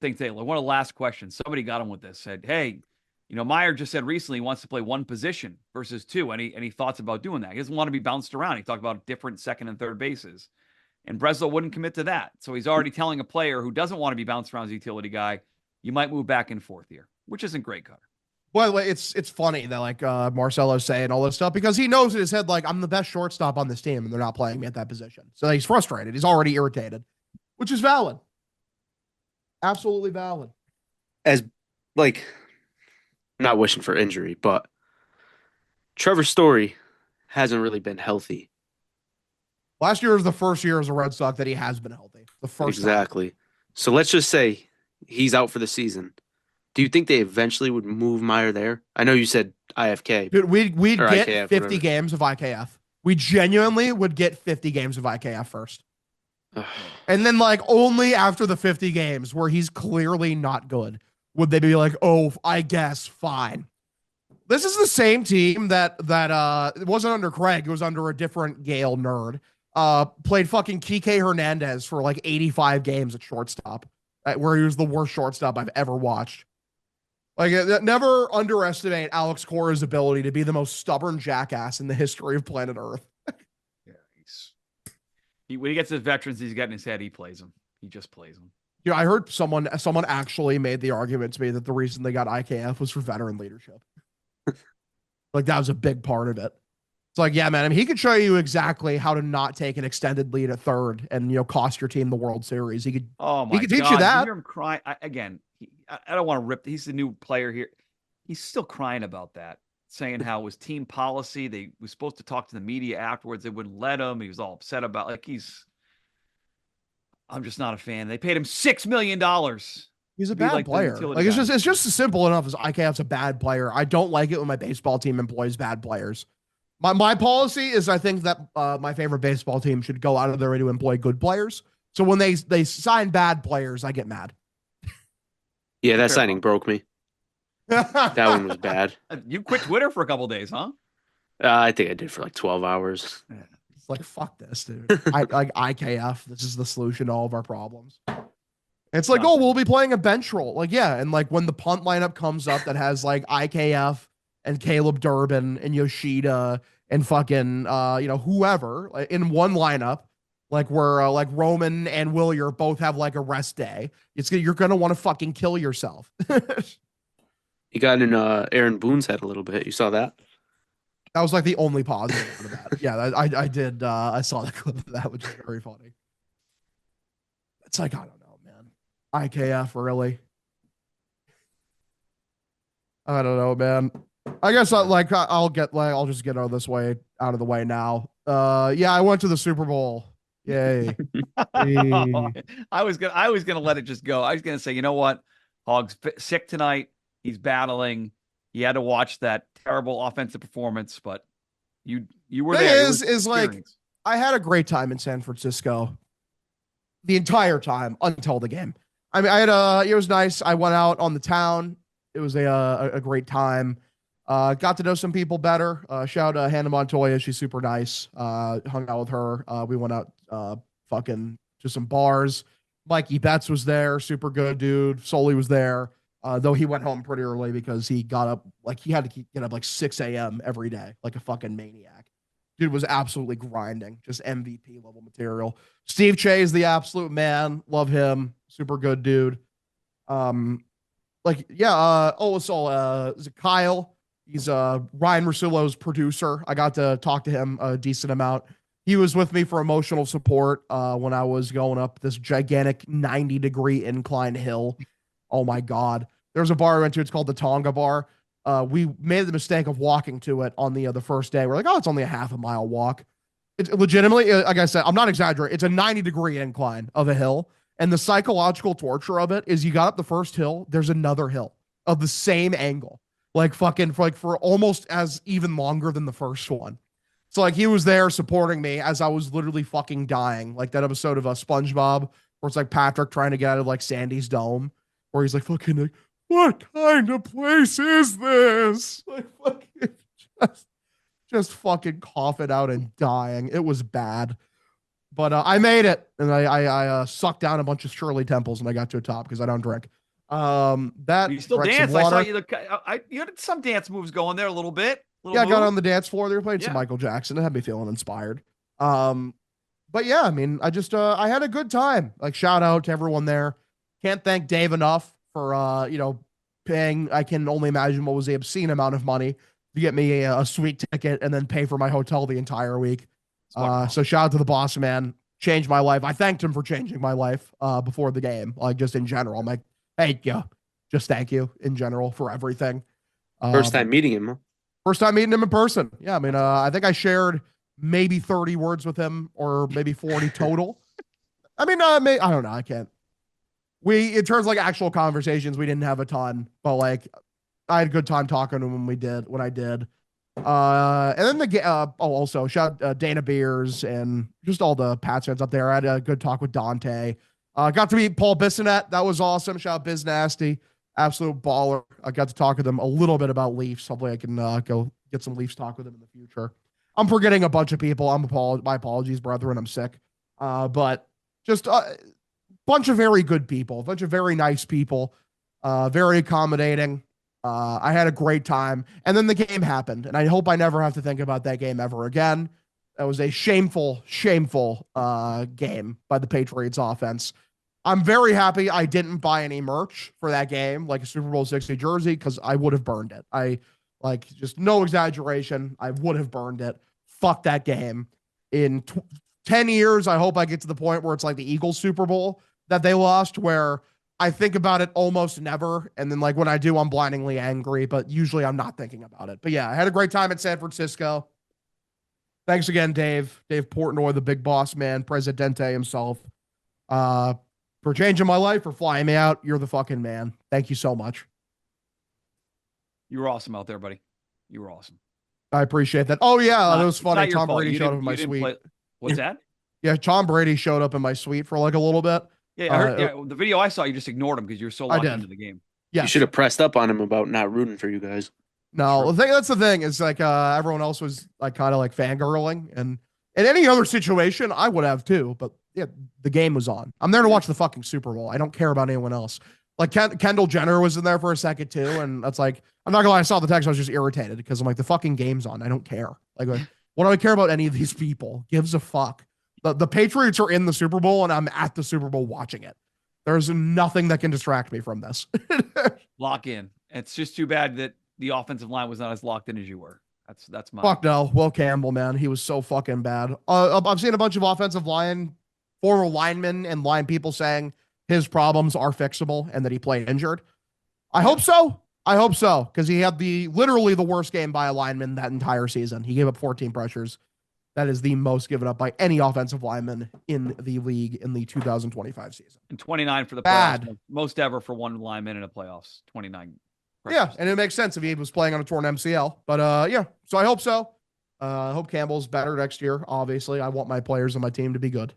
thing today. Like one of the last questions. Somebody got him with this. Said, "Hey, Meyer just said recently he wants to play one position versus two. Any thoughts about doing that? He doesn't want to be bounced around. He talked about different second and third bases, and Breslow wouldn't commit to that. So he's already telling a player who doesn't want to be bounced around as a utility guy, you might move back and forth here, which isn't great, Cutter. Well, it's funny that like Marcelo's saying all this stuff because he knows in his head like I'm the best shortstop on this team and they're not playing me at that position. So he's frustrated. He's already irritated, which is valid. Absolutely valid. As like, not wishing for injury, but Trevor Story hasn't really been healthy. Last year is the first year as a Red Sox that he has been healthy. The first time. Exactly. So let's just say he's out for the season. Do you think they eventually would move Meyer there? I know you said IFK. Dude, we'd Or get IKF, 50 whatever. games of IKF. We genuinely would get 50 games of IKF first. And then like only after the 50 games where he's clearly not good would they be like, oh, I guess fine. This is the same team that it wasn't under Craig, it was under a different Gale nerd. Played fucking Kike Hernandez for like 85 games at shortstop, where he was the worst shortstop I've ever watched. Like, never underestimate Alex Cora's ability to be the most stubborn jackass in the history of planet Earth. Yeah, when he gets his veterans, he's got in his head. He plays them. He just plays them. Yeah, I heard someone actually made the argument to me that the reason they got IKF was for veteran leadership. Like that was a big part of it. It's like, yeah, man, I mean, he could show you exactly how to not take an extended lead at third and cost your team the World Series. He could. Oh my He could teach God. you that. You hear him crying again. I don't want to rip. He's the new player here. He's still crying about that, saying how it was team policy. They was supposed to talk to the media afterwards. They wouldn't let him. He was all upset about I'm just not a fan. They paid him $6 million. He's a be bad like the player. utility Like it's guy. just as simple enough as IKF's a bad player. I don't like it when my baseball team employs bad players. My policy is I think that my favorite baseball team should go out of their way to employ good players. So when they sign bad players, I get mad. Yeah, that Fair signing broke me. That one was bad. You quit Twitter for a couple days, huh? I think I did for like 12 hours. It's like, fuck this, dude. Like IKF, this is the solution to all of our problems. It's like, oh, we'll be playing a bench role. Like, yeah. And like when the punt lineup comes up that has like IKF and Caleb Durbin and Yoshida and fucking, whoever like, in one lineup, like where like Roman and Willier both have like a rest day, you're going to want to fucking kill yourself. He got in Aaron Boone's head a little bit. You saw that? That was like the only positive out of that. Yeah, I did. I saw the clip of that, which is very funny. It's like, I don't know, man. IKF, really? I don't know, man. I guess I'll just get out of the way now. Yeah, I went to the Super Bowl. Yay. Yay. I was gonna let it just go. I was gonna say, you know what? Hog's sick tonight. He's battling. He had to watch that terrible offensive performance, but you were Thing there. is like I had a great time in San Francisco the entire time until the game. I mean, it was nice. I went out on the town. It was a great time. Got to know some people better. Shout out Hannah Montoya. She's super nice. Hung out with her. We went out fucking to some bars. Mikey Betts was there. Super good dude. Soli was there. Though he went home pretty early because he got up, like he had to get up like 6 a.m. every day, like a fucking maniac. dude was absolutely grinding, just MVP level material. Steve Che is the absolute man. Love him. Super good dude. Is it Kyle? He's Ryan Russillo's producer. I got to talk to him a decent amount. He was with me for emotional support when I was going up this gigantic 90-degree incline hill. Oh my God. There's a bar I went to. It's called the Tonga Bar. We made the mistake of walking to it on the first day. We're like, oh, it's only a half a mile walk. It's legitimately, like I said, I'm not exaggerating. It's a 90-degree incline of a hill. And the psychological torture of it is you got up the first hill, there's another hill of the same angle. Like fucking for almost as even longer than the first one. So like he was there supporting me as I was literally fucking dying. Like that episode of SpongeBob where it's like Patrick trying to get out of like Sandy's dome, where he's like fucking like, what kind of place is this? Like fucking just fucking coughing out and dying. It was bad. But I made it, and I sucked down a bunch of Shirley Temples, and I got to a top because I don't drink. You still dance? I saw you. You had some dance moves going there a little bit. Yeah, I got on the dance floor. They were playing some Michael Jackson. It had me feeling inspired. But yeah, I mean, I just I had a good time. Like shout out to everyone there. Can't thank Dave enough for paying. I can only imagine what was the obscene amount of money to get me a sweet ticket and then pay for my hotel the entire week. So shout out to the boss man. Changed my life. I thanked him for changing my life before the game, like just in general. I'm like, hey, yeah, just thank you in general for everything. First time meeting him, huh? First time meeting him in person. Yeah, I mean, I think I shared maybe 30 words with him or maybe 40 total. I mean, I don't know. I can't. In terms of like actual conversations, we didn't have a ton, but like I had a good time talking to him when I did. And then also shout out Dana Beers and just all the Pats fans up there. I had a good talk with Dante. Got to meet Paul Bissonette. That was awesome. Shout out Biz Nasty. Absolute baller. I got to talk with him a little bit about Leafs. Hopefully I can go get some Leafs talk with him in the future. I'm forgetting a bunch of people. My apologies, brethren. I'm sick. But just a bunch of very good people, a bunch of very nice people, very accommodating. I had a great time. And then the game happened. And I hope I never have to think about that game ever again. That was a shameful game by the Patriots offense. I'm very happy I didn't buy any merch for that game, like a Super Bowl 60 jersey, because I would have burned it. Just no exaggeration. I would have burned it. Fuck that game. In 10 years, I hope I get to the point where it's like the Eagles Super Bowl that they lost, where I think about it almost never. And then like when I do, I'm blindingly angry, but usually I'm not thinking about it. But yeah, I had a great time in San Francisco. Thanks again, Dave Portnoy, the big boss man, Presidente himself, for changing my life, for flying me out. You're the fucking man. Thank you so much. You were awesome out there, buddy. You were awesome. I appreciate that. Oh yeah, that was funny. Tom Brady showed up in my suite. What's that? Yeah, Tom Brady showed up in my suite for like a little bit. Yeah, I heard, the video I saw, you just ignored him because you were so locked into the game. Yeah, you should have pressed up on him about not rooting for you guys. No, that's the thing. Is like everyone else was like kind of like fangirling, and in any other situation, I would have too. But yeah, the game was on. I'm there to watch the fucking Super Bowl. I don't care about anyone else. Like Kendall Jenner was in there for a second too, and that's like, I'm not gonna lie, I saw the text, I was just irritated because I'm like, the fucking game's on. I don't care. Like, what do I care about any of these people? Gives a fuck. The Patriots are in the Super Bowl, and I'm at the Super Bowl watching it. There's nothing that can distract me from this. Lock in. It's just too bad that the offensive line was not as locked in as you were. That's my fuck no. Will Campbell, man, he was so fucking bad. I've seen a bunch of former linemen and line people saying his problems are fixable and that he played injured. I hope so. Because he had literally the worst game by a lineman that entire season. He gave up 14 pressures. That is the most given up by any offensive lineman in the league in the 2025 season. And 29 for the playoffs. Most ever for one lineman in the playoffs. 29. Pressures. Yeah, and it makes sense if he was playing on a torn MCL. But yeah, so I hope so. I hope Campbell's better next year. Obviously, I want my players on my team to be good.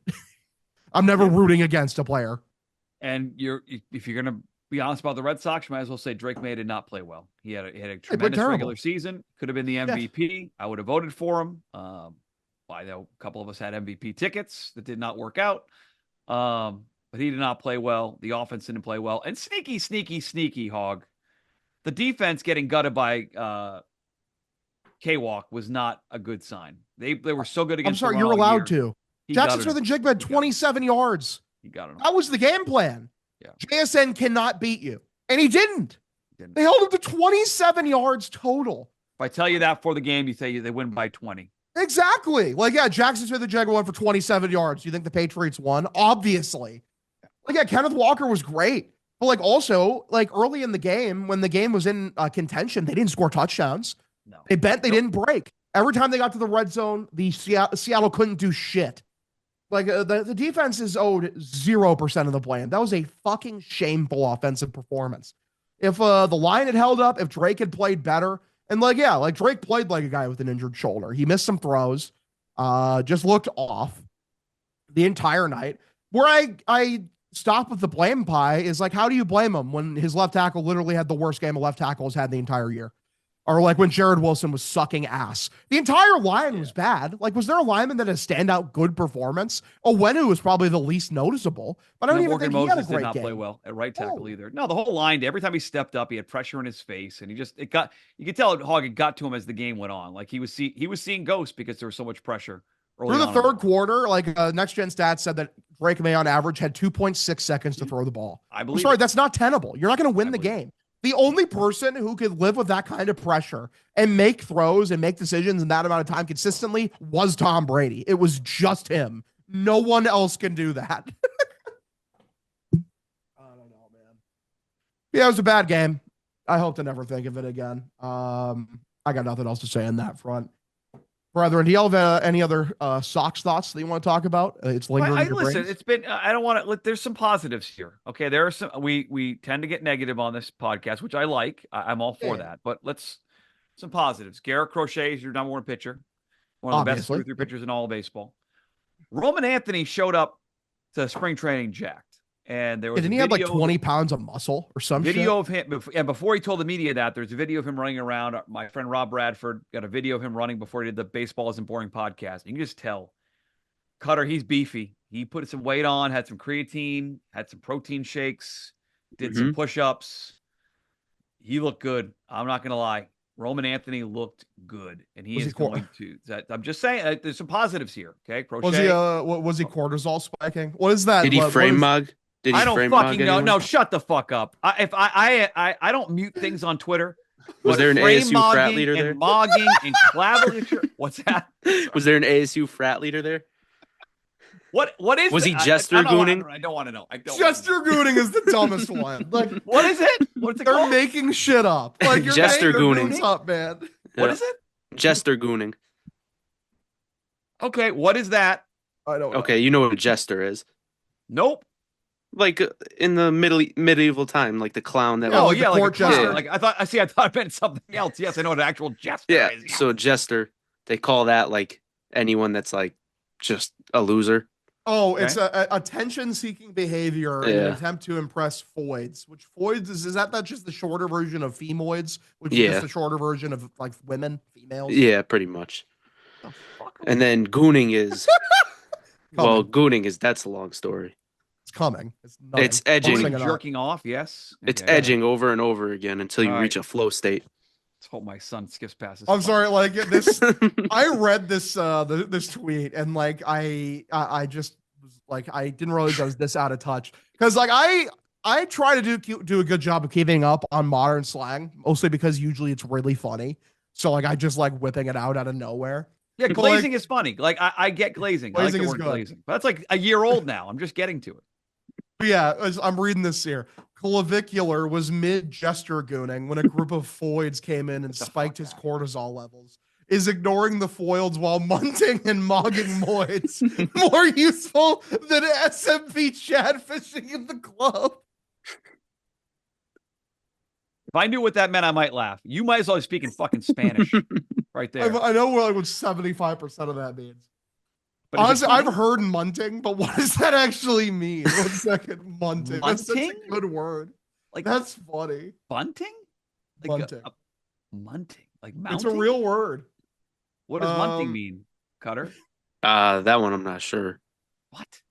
I'm never rooting against a player. And if you're gonna be honest about the Red Sox, you might as well say Drake May did not play well. He had a tremendous regular season. Could have been the MVP. Yeah. I would have voted for him. I know a couple of us had MVP tickets that did not work out. But he did not play well. The offense didn't play well. And sneaky, Hog. The defense getting gutted by K-Walk was not a good sign. They were so good I'm against sorry, the you're run all allowed year. to. He Jackson gutted Smith and Jigba had 27 yards. He got him. That was the game plan. Yeah. JSN cannot beat you. And he didn't. Didn't. They held him to 27 yards total. If I tell you that for the game, you say they win by 20. Exactly. Like, yeah, Jackson Smith and Jigba won for 27 yards. You think the Patriots won? Obviously. Like, yeah, Kenneth Walker was great. But, like, also, like, early in the game, when the game was in contention, they didn't score touchdowns. No. They bent, they didn't break. Every time they got to the red zone, the Seattle couldn't do shit. Like, the defense is owed 0% of the blame. That was a fucking shameful offensive performance. If the line had held up, if Drake had played better, and like, yeah, like Drake played like a guy with an injured shoulder. He missed some throws, just looked off the entire night. Where I stop with the blame pie is like, how do you blame him when his left tackle literally had the worst game a left tackle has had the entire year? Or like when Jared Wilson was sucking ass. The entire line was bad. Like, was there a lineman that had a standout good performance? Owenu was probably the least noticeable, but I don't even Morgan think he had a Moses great did not game. play well at right tackle either. No, the whole line, every time he stepped up, he had pressure in his face, and you could tell it got to him as the game went on. Like he was seeing ghosts because there was so much pressure. Through the third quarter, like Next Gen Stats said that Drake May on average had 2.6 seconds to throw the ball. I'm sorry, that's not tenable. You're not going to win the game. The only person who could live with that kind of pressure and make throws and make decisions in that amount of time consistently was Tom Brady. It was just him. No one else can do that. I don't know, man. Yeah, it was a bad game. I hope to never think of it again. I got nothing else to say on that front. Brethren, do you have any other Sox thoughts that you want to talk about? It's lingering in your listen, brains? it's been, I don't want to, there's some positives here. Okay. There are some, we tend to get negative on this podcast, which I like. I'm all for that, but some positives. Garrett Crochet is your number one pitcher. One of the best 2 or 3 pitchers in all of baseball. Roman Anthony showed up to spring training jacked. And there was didn't he have like 20 pounds of muscle or some video shit? of him. And before he told the media that, there's a video of him running around. My friend Rob Bradford got a video of him running before he did the Baseball Isn't Boring podcast. You can just tell. Cutter, he's beefy. He put some weight on, had some creatine, had some protein shakes, did some push-ups. He looked good. I'm not going to lie. Roman Anthony looked good, and he is going to. I'm just saying, there's some positives here. Okay, Crochet. Was he cortisol spiking? What is that? Did he Framemog? I don't fucking know. No, shut the fuck up. I don't mute things on Twitter. Was there an ASU frat leader there? Mogging and clavicle. What's that? Was there an ASU frat leader there? What is? Was he Jester gooning? I don't want to know. Jester gooning is the dumbest one. Like, what is it? What's it they're called? making shit up. Like, you're Jester gooning. Goons up, man. What is it? Jester gooning. Okay, what is that? I don't know. Okay, you know what a jester is. Nope. Like in the medieval time, like the clown that. Oh was, yeah, like a clown. jester. Like I thought it meant something else. Yes, I know what an actual jester is. Yeah. So a jester, they call that like anyone that's like just a loser. Oh, it's a attention-seeking behavior in an attempt to impress foids. Which foids is that just the shorter version of femoids? Which is just the shorter version of like women, females? Yeah, pretty much. And then gooning is gooning is that's a long story. It's coming. It's edging. Like jerking off, yes. It's edging over and over again until you reach a flow state. Let's hope my son skips past this. I'm sorry, like this. I read this this tweet and like I just was like I didn't realize I was this out of touch because like I try to do a good job of keeping up on modern slang, mostly because usually it's really funny. So like I just like whipping it out of nowhere. Yeah, glazing is funny. Like I get glazing. Glazing I like is the word good. glazing. But that's like a year old now. I'm just getting to it. Yeah, I'm reading this here. Clavicular was mid-gesture gooning when a group of foids came in and spiked his cortisol levels. Is ignoring the foils while munting and mogging moids more useful than SMP Chad fishing in the club? If I knew what that meant, I might laugh. You might as well speak in fucking Spanish right there. I know what 75% of that means. But honestly, I've heard munting, but what does that actually mean? 1 second, munting. That's such a good word. Like that's funny. Bunting? Like munting. Munting. Like mounting? It's a real word. What does munting mean, Cutter? That one I'm not sure. What?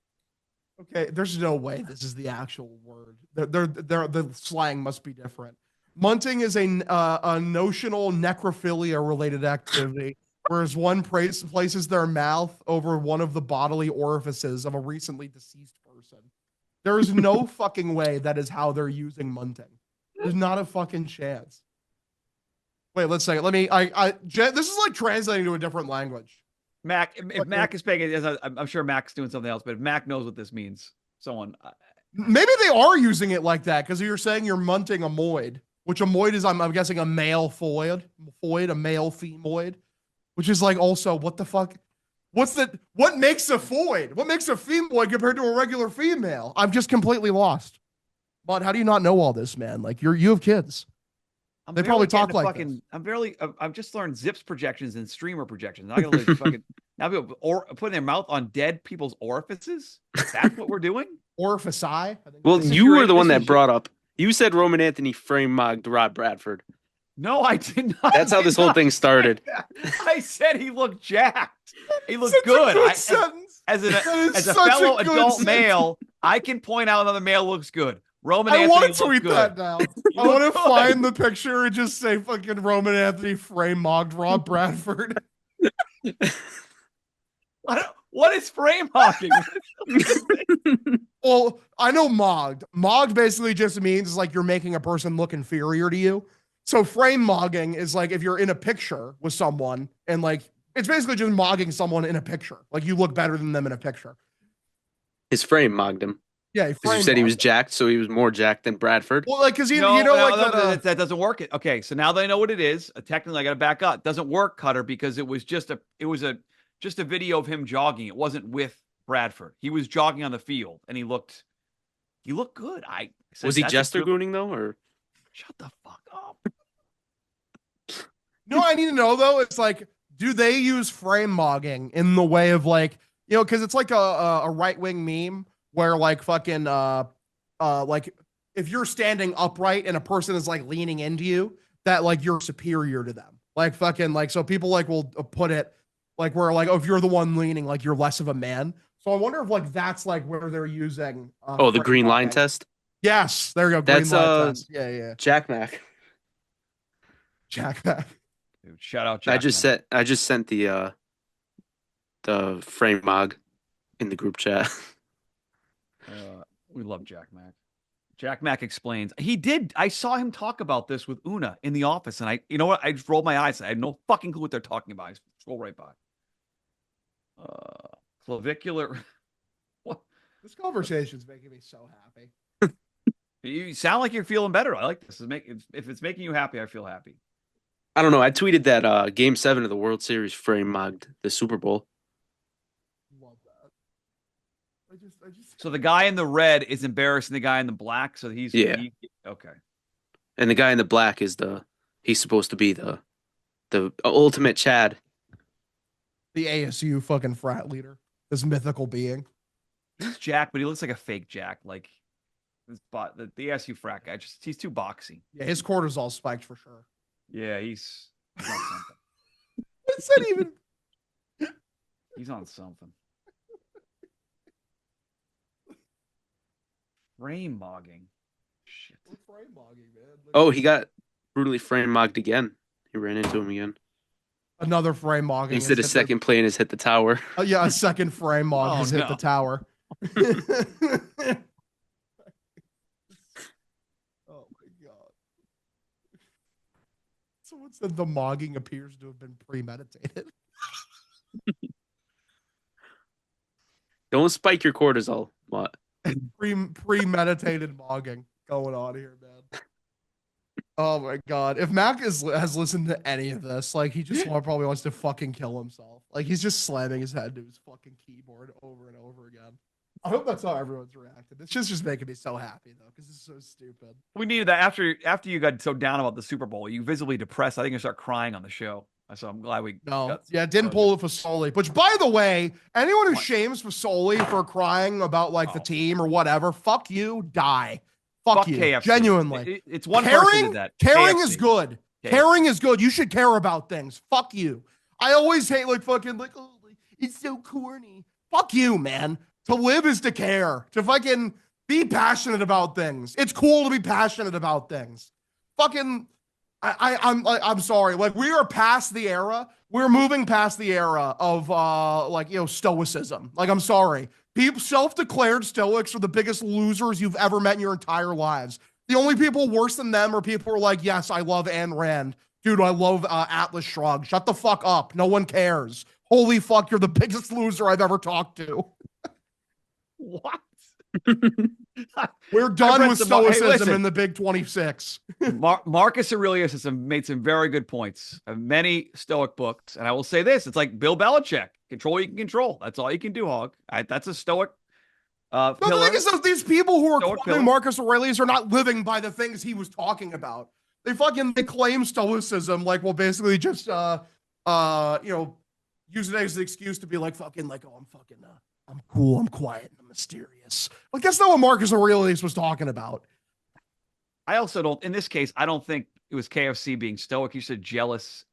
Okay, there's no way this is the actual word. The slang must be different. Munting is a notional necrophilia related activity, whereas one places their mouth over one of the bodily orifices of a recently deceased person. There is no fucking way that is how they're using munting. There's not a fucking chance. Wait, let's say. Let me. This is like translating to a different language. Mac, if Mac is paying it, I'm sure Mac's doing something else, but if Mac knows what this means, someone. Maybe they are using it like that because you're saying you're munting a moid, which a moid is, I'm guessing, a male foid, a male femoid, which is like also, what the fuck? What makes a foid? What makes a femoid compared to a regular female? I'm just completely lost. But how do you not know all this, man? Like you have kids. They probably talk like this. I've just learned zips projections and streamer projections. I gotta fucking now people putting their mouth on dead people's orifices. That's what we're doing. Orifici. Well, you were the one that brought up. You said Roman Anthony frame-mogged Rod Bradford. No, I did not. That's how this whole thing started. I said he looked jacked. He looked good. As a fellow adult male, I can point out another male looks good. Roman Anthony want to tweet good. that now. I want to find the picture and just say fucking Roman Anthony frame-mogged Rod Bradford. What is frame hogging? Well, I know mogged. Mogged basically just means like you're making a person look inferior to you. So frame mogging is like if you're in a picture with someone and like it's basically just mogging someone in a picture. Like you look better than them in a picture. His frame mogged him. Yeah, you said he was jacked, so he was more jacked than Bradford. Well, like because that doesn't work. Okay, so now that I know what it is, technically I got to back up. It doesn't work, Cutter, because it was just a video of him jogging. It wasn't with Bradford. He was jogging on the field, and he looked good. Was he jester gooning though, or shut the fuck up? No, I need to know though. It's like, do they use frame mogging in the way of like, because it's like a right wing meme where like fucking like if you're standing upright and a person is like leaning into you, that like you're superior to them. Like fucking like so people like will put it like where like, oh, if you're the one leaning, like you're less of a man. So I wonder if like that's like where they're using. The green line test. Yes, there you go. That's green line test. Yeah. Jack Mac. Dude, shout out Jack. I just sent the frame mog in the group chat. We love Jack Mac. Jack Mac explains. He did. I saw him talk about this with Una in the office, and you know what? I just rolled my eyes. I had no fucking clue what they're talking about. I just scroll right by. Clavicular. What? This conversation's making me so happy. You sound like you're feeling better. I like this. If it's making you happy, I feel happy. I don't know. I tweeted that Game 7 of the World Series frame mogged the Super Bowl. Love that. I just. So the guy in the red is embarrassing the guy in the black. So he's okay. And the guy in the black is he's supposed to be the ultimate Chad. The ASU fucking frat leader. This mythical being. He's Jack, but he looks like a fake Jack. Like the ASU frat guy. He's too boxy. Yeah, his cortisol spiked for sure. Yeah, he's on something. What's that even? He's on something. Frame mogging. Shit. Frame mogging, man. Oh, he got brutally frame mogged again. He ran into him again. Another frame mogging. Instead of second plane has hit the tower. Oh yeah, a second frame mog has hit the tower. Oh my god. Someone said the mogging appears to have been premeditated. Don't spike your cortisol. What? Premeditated mogging going on here, man. Oh my god. If Mac has listened to any of this, like he just probably wants to fucking kill himself. Like he's just slamming his head to his fucking keyboard over and over again. I hope that's how everyone's reacted. It's just making me so happy though, because it's so stupid. We needed that after you got so down about the Super Bowl. You visibly depressed. I think you start crying on the show. So I'm glad we. Didn't pull it Fasoli. Which, by the way, anyone who shames Fasoli for crying about like the team or whatever, fuck you, die. Fuck you. KFC. Genuinely, it's one person did that. Caring KFC. is good. KFC. Caring is good. You should care about things. Fuck you. I always hate like fucking like, oh, it's so corny. Fuck you, man. To live is to care. To fucking be passionate about things. It's cool to be passionate about things. fucking. I'm sorry. Like, we are past the era. We're moving past the era of stoicism. Like, I'm sorry. People, self-declared stoics are the biggest losers you've ever met in your entire lives. The only people worse than them are people who are like, yes, I love Ayn Rand. Dude, I love Atlas Shrugged. Shut the fuck up. No one cares. Holy fuck, you're the biggest loser I've ever talked to. What? We're done with stoicism Hey, in the Big 26. Marcus Aurelius has made some very good points. Many Stoic books, and I will say this: it's like Bill Belichick. Control what you can control. That's all you can do, Hog. That's a Stoic. The thing is that these people who are Stoic quoting Marcus Aurelius are not living by the things he was talking about. They claim stoicism, like, well, basically just use it as an excuse to be like fucking like, oh, I'm cool, I'm quiet, and I'm mysterious. Like, that's not what Marcus Aurelius was talking about. I also don't, in this case, I don't think it was KFC being stoic. He's a jealous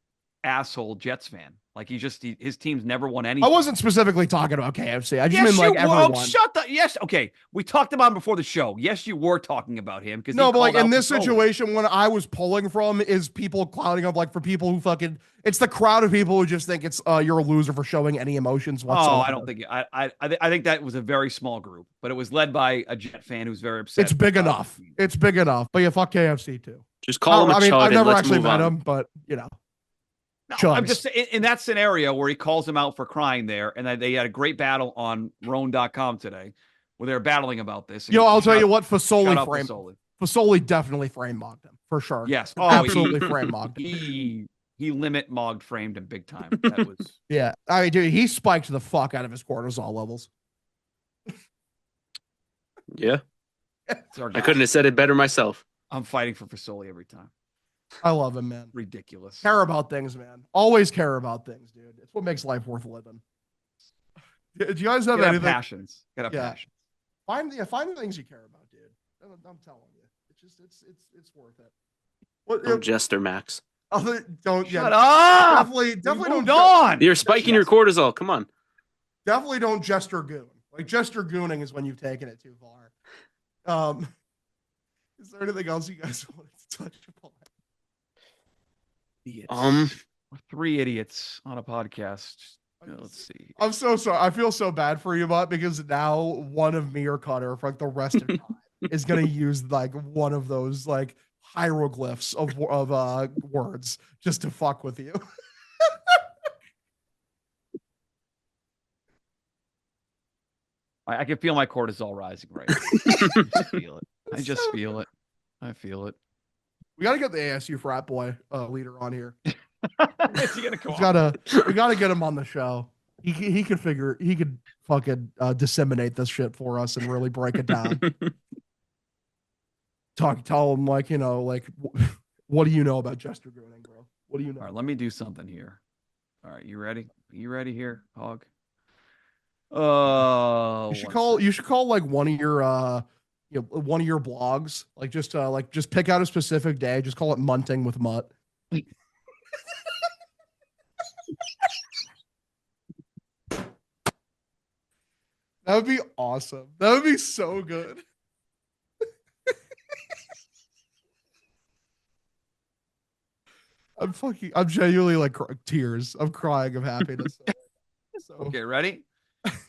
asshole Jets fan. Like, his team's never won anything. I wasn't specifically talking about KFC. I just yes, mean like everyone. Shut the. Yes, okay. We talked about him before the show. Yes, you were talking about him because no, but like in this situation, when I was pulling from is people clouding up, like, for people who fucking, it's the crowd of people who just think it's you're a loser for showing any emotions whatsoever. Oh, I don't think I think that was a very small group, but it was led by a Jet fan who's very upset. It's big enough. It's big enough. But yeah, fuck KFC too. Just call him a chud. I've never let's actually move met on. him, but you know. No, I'm just in that scenario where he calls him out for crying there, and they had a great battle on Roan.com today where they're battling about this. I'll tell you what, Fasoli definitely frame mogged him for sure. Yes, absolutely frame mogged. He limit mogged framed him big time. That was yeah. I mean, dude, he spiked the fuck out of his cortisol levels. Yeah, I couldn't have said it better myself. I'm fighting for Fasoli every time. I love him, man. Ridiculous. Care about things, man. Always care about things, dude. It's what makes life worth living. Do you guys have anything? Passions. Passions. Find the things you care about, dude. I'm telling you, it's worth it. Don't jester, Max. Don't shut up. Definitely don't. You're spiking your cortisol. Come on. Definitely don't jester goon. Like, jester gooning is when you've taken it too far. Is there anything else you guys want to touch upon? Idiots. Three idiots on a podcast. Let's see. I'm so sorry. I feel so bad for you, Mutt, because now one of me or Cutter for like the rest of the time is gonna use like one of those like hieroglyphs of words just to fuck with you. I can feel my cortisol rising right now. I just feel it. I feel it. We gotta get the ASU frat boy leader on here. Is he gonna come we gotta get him on the show. He could fucking disseminate this shit for us and really break it down. Tell him like, what do you know about jester gooning, bro? What do you know? All right, let me do something here. All right, you ready? You ready here, Hog? You should call like one of your blogs, like just pick out a specific day, just call it Munting with Mutt. That would be awesome. That would be so good. I'm genuinely like tears. I'm crying of happiness. So. Okay, ready?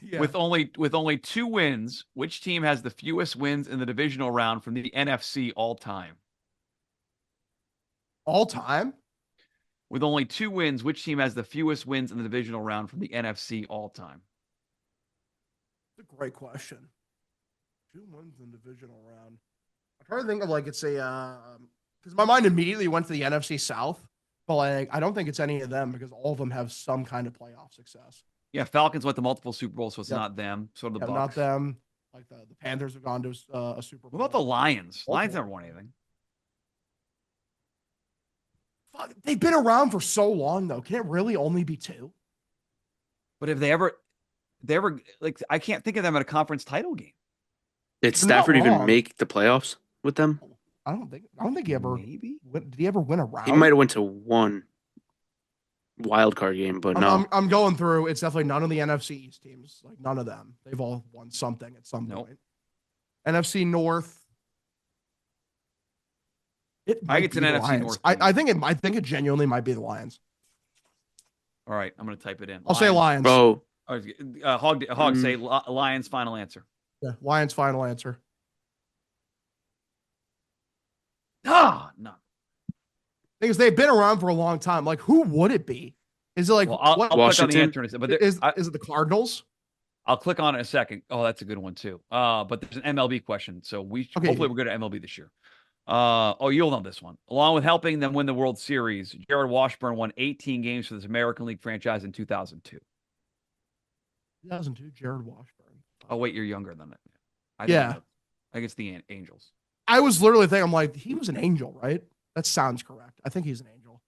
Yeah. With only 2 wins, which team has the fewest wins in the divisional round from the NFC all time? All time? With only 2 wins, which team has the fewest wins in the divisional round from the NFC all time? That's a great question. 2 wins in the divisional round. I'm trying to think of like it's a because my mind immediately went to the NFC South, but like I don't think it's any of them because all of them have some kind of playoff success. Yeah, Falcons went to multiple Super Bowls, so it's not them. So the Bucs. Not them. Like the Panthers have gone to a Super Bowl. What about the Lions? Lions never won anything. Fuck, they've been around for so long, though. Can it really only be 2? But if they ever like, I can't think of them at a conference title game. Did Stafford even make the playoffs with them? I don't think he ever. Maybe. Did he ever win a round? He might have went to one wild card game, but no. I'm going through. It's definitely none of the NFC East teams. Like none of them. They've all won something at some point. NFC North. It I might think it's be an the NFC Lions. North I think it genuinely might be the Lions. All right, I'm going to type it in. I'll say Lions. Bro, Hog say Lions final answer. Yeah, Lions final answer. No. Because they've been around for a long time. Like, who would it be? Is it like Well, I'll click on the Washington? answer in a second, but is it the Cardinals? I'll click on it in a second. Oh, that's a good one too. But there's an MLB question, so hopefully we're good at MLB this year. You'll know this one. Along with helping them win the World Series, Jared Washburn won 18 games for this American League franchise in 2002. 2002, Jared Washburn. Oh wait, you're younger than that. I think it's the Angels. I was literally thinking, I'm like, he was an Angel, right? That sounds correct. I think he's an Angel.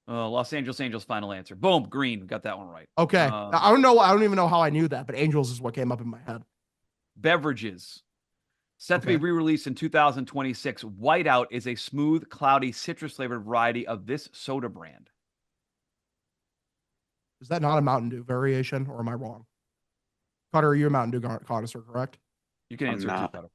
Los Angeles Angels final answer. Boom, green. Got that one right. Okay. I don't know. I don't even know how I knew that, but Angels is what came up in my head. Beverages. Set to be re-released in 2026. Whiteout is a smooth, cloudy, citrus-flavored variety of this soda brand. Is that not a Mountain Dew variation, or am I wrong? Cutter, you're a Mountain Dew connoisseur, correct? You can answer it, Cutter.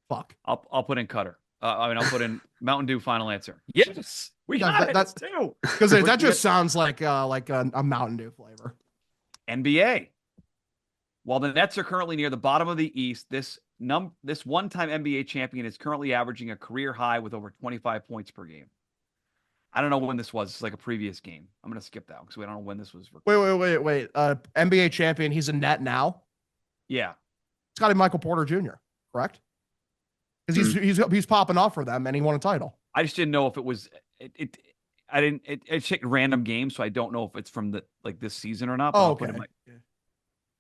Fuck. I'll put in Cutter. I'll put in Mountain Dew final answer. Yes, we got that's too. Because that just sounds like a Mountain Dew flavor. NBA. While the Nets are currently near the bottom of the East, this one-time NBA champion is currently averaging a career high with over 25 points per game. I don't know when this was. It's like a previous game. I'm going to skip that one because we don't know when this was. Wait. NBA champion. He's a net now. Yeah. It's got to be Michael Porter Jr., correct? Because he's popping off for them and he won a title. I just didn't know if it was it's random games, so I don't know if it's from this season or not. Oh, okay.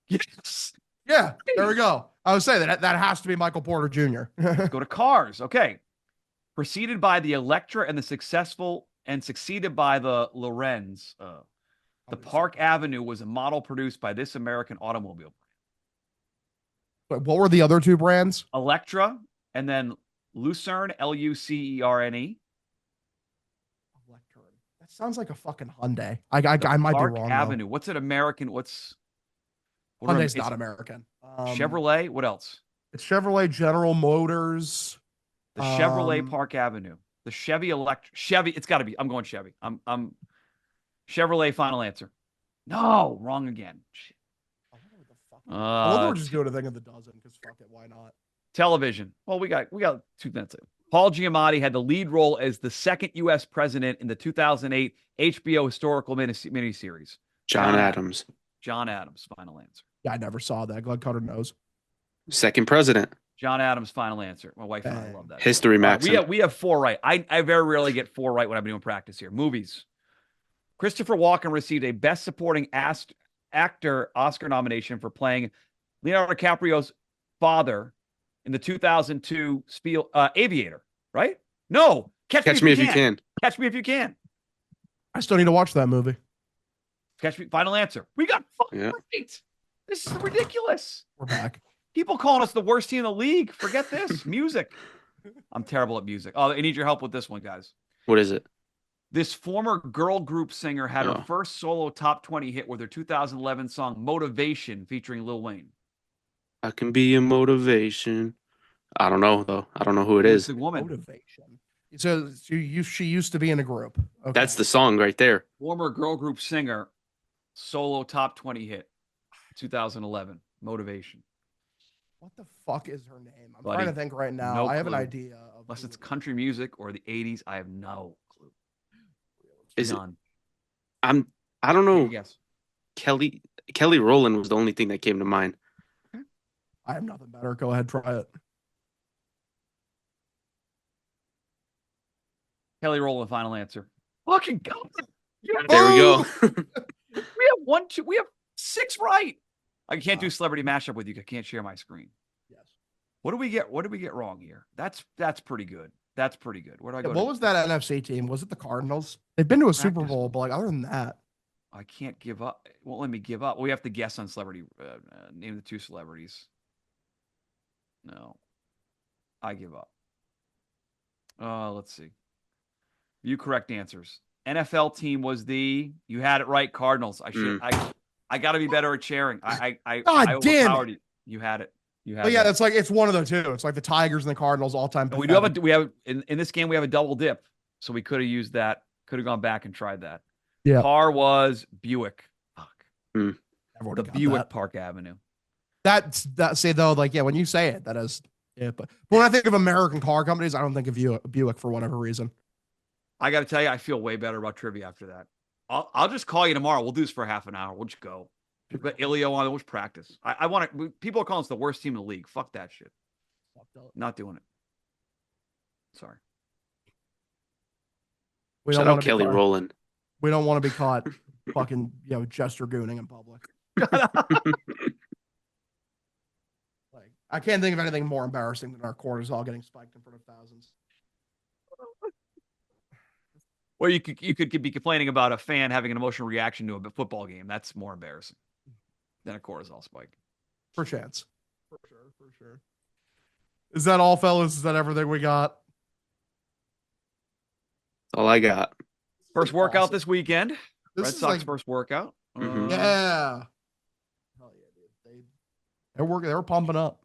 Yes. Yeah, there we go. I would say that has to be Michael Porter Jr. Let's go to cars. Okay. Preceded by the Electra and succeeded by the Lorenz. The Park Avenue was a model produced by this American automobile brand. What were the other two brands? Electra and then Lucerne, Lucerne. That sounds like a fucking Hyundai. I might be wrong. Park Avenue. What's it American? Hyundai's not American. Chevrolet. What else? It's Chevrolet, General Motors. The Chevrolet Park Avenue. The Chevy Chevy. It's got to be. I'm going Chevy. I'm Chevrolet. Final answer. No, wrong again. I love we're just doing a thing of the dozen because fuck it, why not? Television. Well, we got 2 minutes. Paul Giamatti had the lead role as the second U.S. president in the 2008 HBO historical miniseries. John Adams. John Adams. Final answer. Yeah, I never saw that. Glad Cutter knows. Second president. John Adams. Final answer. My wife and I love that. History maxim. We have 4 right. I very rarely get 4 right when I'm doing practice here. Movies. Christopher Walken received a Best Supporting Actor Oscar nomination for playing Leonardo DiCaprio's father in the 2002 Aviator, right? No. Catch Me If You Can. Catch Me If You Can. I still need to watch that movie. Catch Me. Final answer. We got fucking right. This is ridiculous. We're back. People calling us the worst team in the league. Forget this. Music. I'm terrible at music. Oh, I need your help with this one, guys. What is it? This former girl group singer had her first solo top 20 hit with her 2011 song Motivation featuring Lil Wayne. I can be a motivation. I don't know, though. I don't know who it is. The woman. Motivation. So she used to be in a group. Okay. That's the song right there. Former girl group singer, solo top 20 hit, 2011, Motivation. What the fuck is her name? I'm trying to think right now. No I have clue. an idea. Unless it's country music or the 80s, I have no clue. Is None. I don't know. Yes. Kelly Rowland was the only thing that came to mind. I have nothing better. Go ahead, try it. Kelly Rowland, final answer. Fucking go. Yes. There we go. We have 6 right. I can't do celebrity mashup with you. I can't share my screen. Yes. What did we get wrong here? That's pretty good. That's pretty good. Where do I go? What was that NFC team? Was it the Cardinals? They've been to a Super Bowl, but other than that, I can't give up. It won't let me give up. We have to guess on celebrity. Name the 2 celebrities. No, I give up. Let's see. View correct answers. NFL team was you had it right. Cardinals. I got to be better at sharing. I God damn overpowered you. You had it. You have But yeah, that. that's like it's one of the two. It's like the Tigers and the Cardinals all time. And we do have in this game we have a double dip, so we could have used that. Could have gone back and tried that. Yeah. Par was Buick. Fuck. Everyone The got Buick that. Park Avenue. That say though, like yeah, when you say it, that is yeah. But when I think of American car companies, I don't think of Buick for whatever reason. I got to tell you, I feel way better about trivia after that. I'll just call you tomorrow. We'll do this for half an hour. We'll just go. We've got Ilio on. We'll just practice. I want to. People are calling us the worst team in the league. Fuck that shit. Not doing it. Sorry. We Shout don't out wanna be Kelly caught- Rowland. We don't want to be caught fucking gesture gooning in public. Like I can't think of anything more embarrassing than our cortisol getting spiked in front of thousands. Well, you could be complaining about a fan having an emotional reaction to a football game. That's more embarrassing than a cortisol spike. For chance. For sure. Is that all, fellas? Is that everything we got? All I got. First workout Awesome. this weekend. This Red is Sox like- first workout. Mhm. Yeah. Hell yeah, dude. They're working. They're pumping up.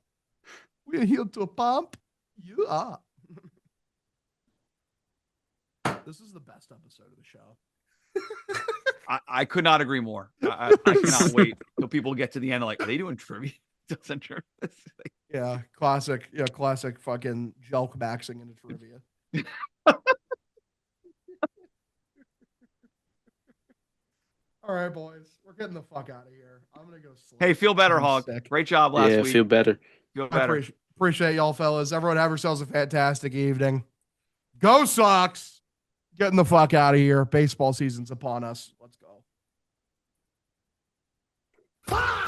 We're here to pump you up. This is the best episode of the show. I could not agree more. I cannot wait till people get to the end. Like, are they doing trivia? Doesn't true. Yeah, classic. Yeah, classic fucking joke maxing into trivia. All right, boys, we're getting the fuck out of here. I'm gonna go sleep. Hey, feel better, I'm Hog. sick. Great job last Yeah, week. feel better. Feel I better. appreciate y'all, fellas. Everyone have yourselves a fantastic evening. Go Sox! Getting the fuck out of here. Baseball season's upon us. Let's go. Fire!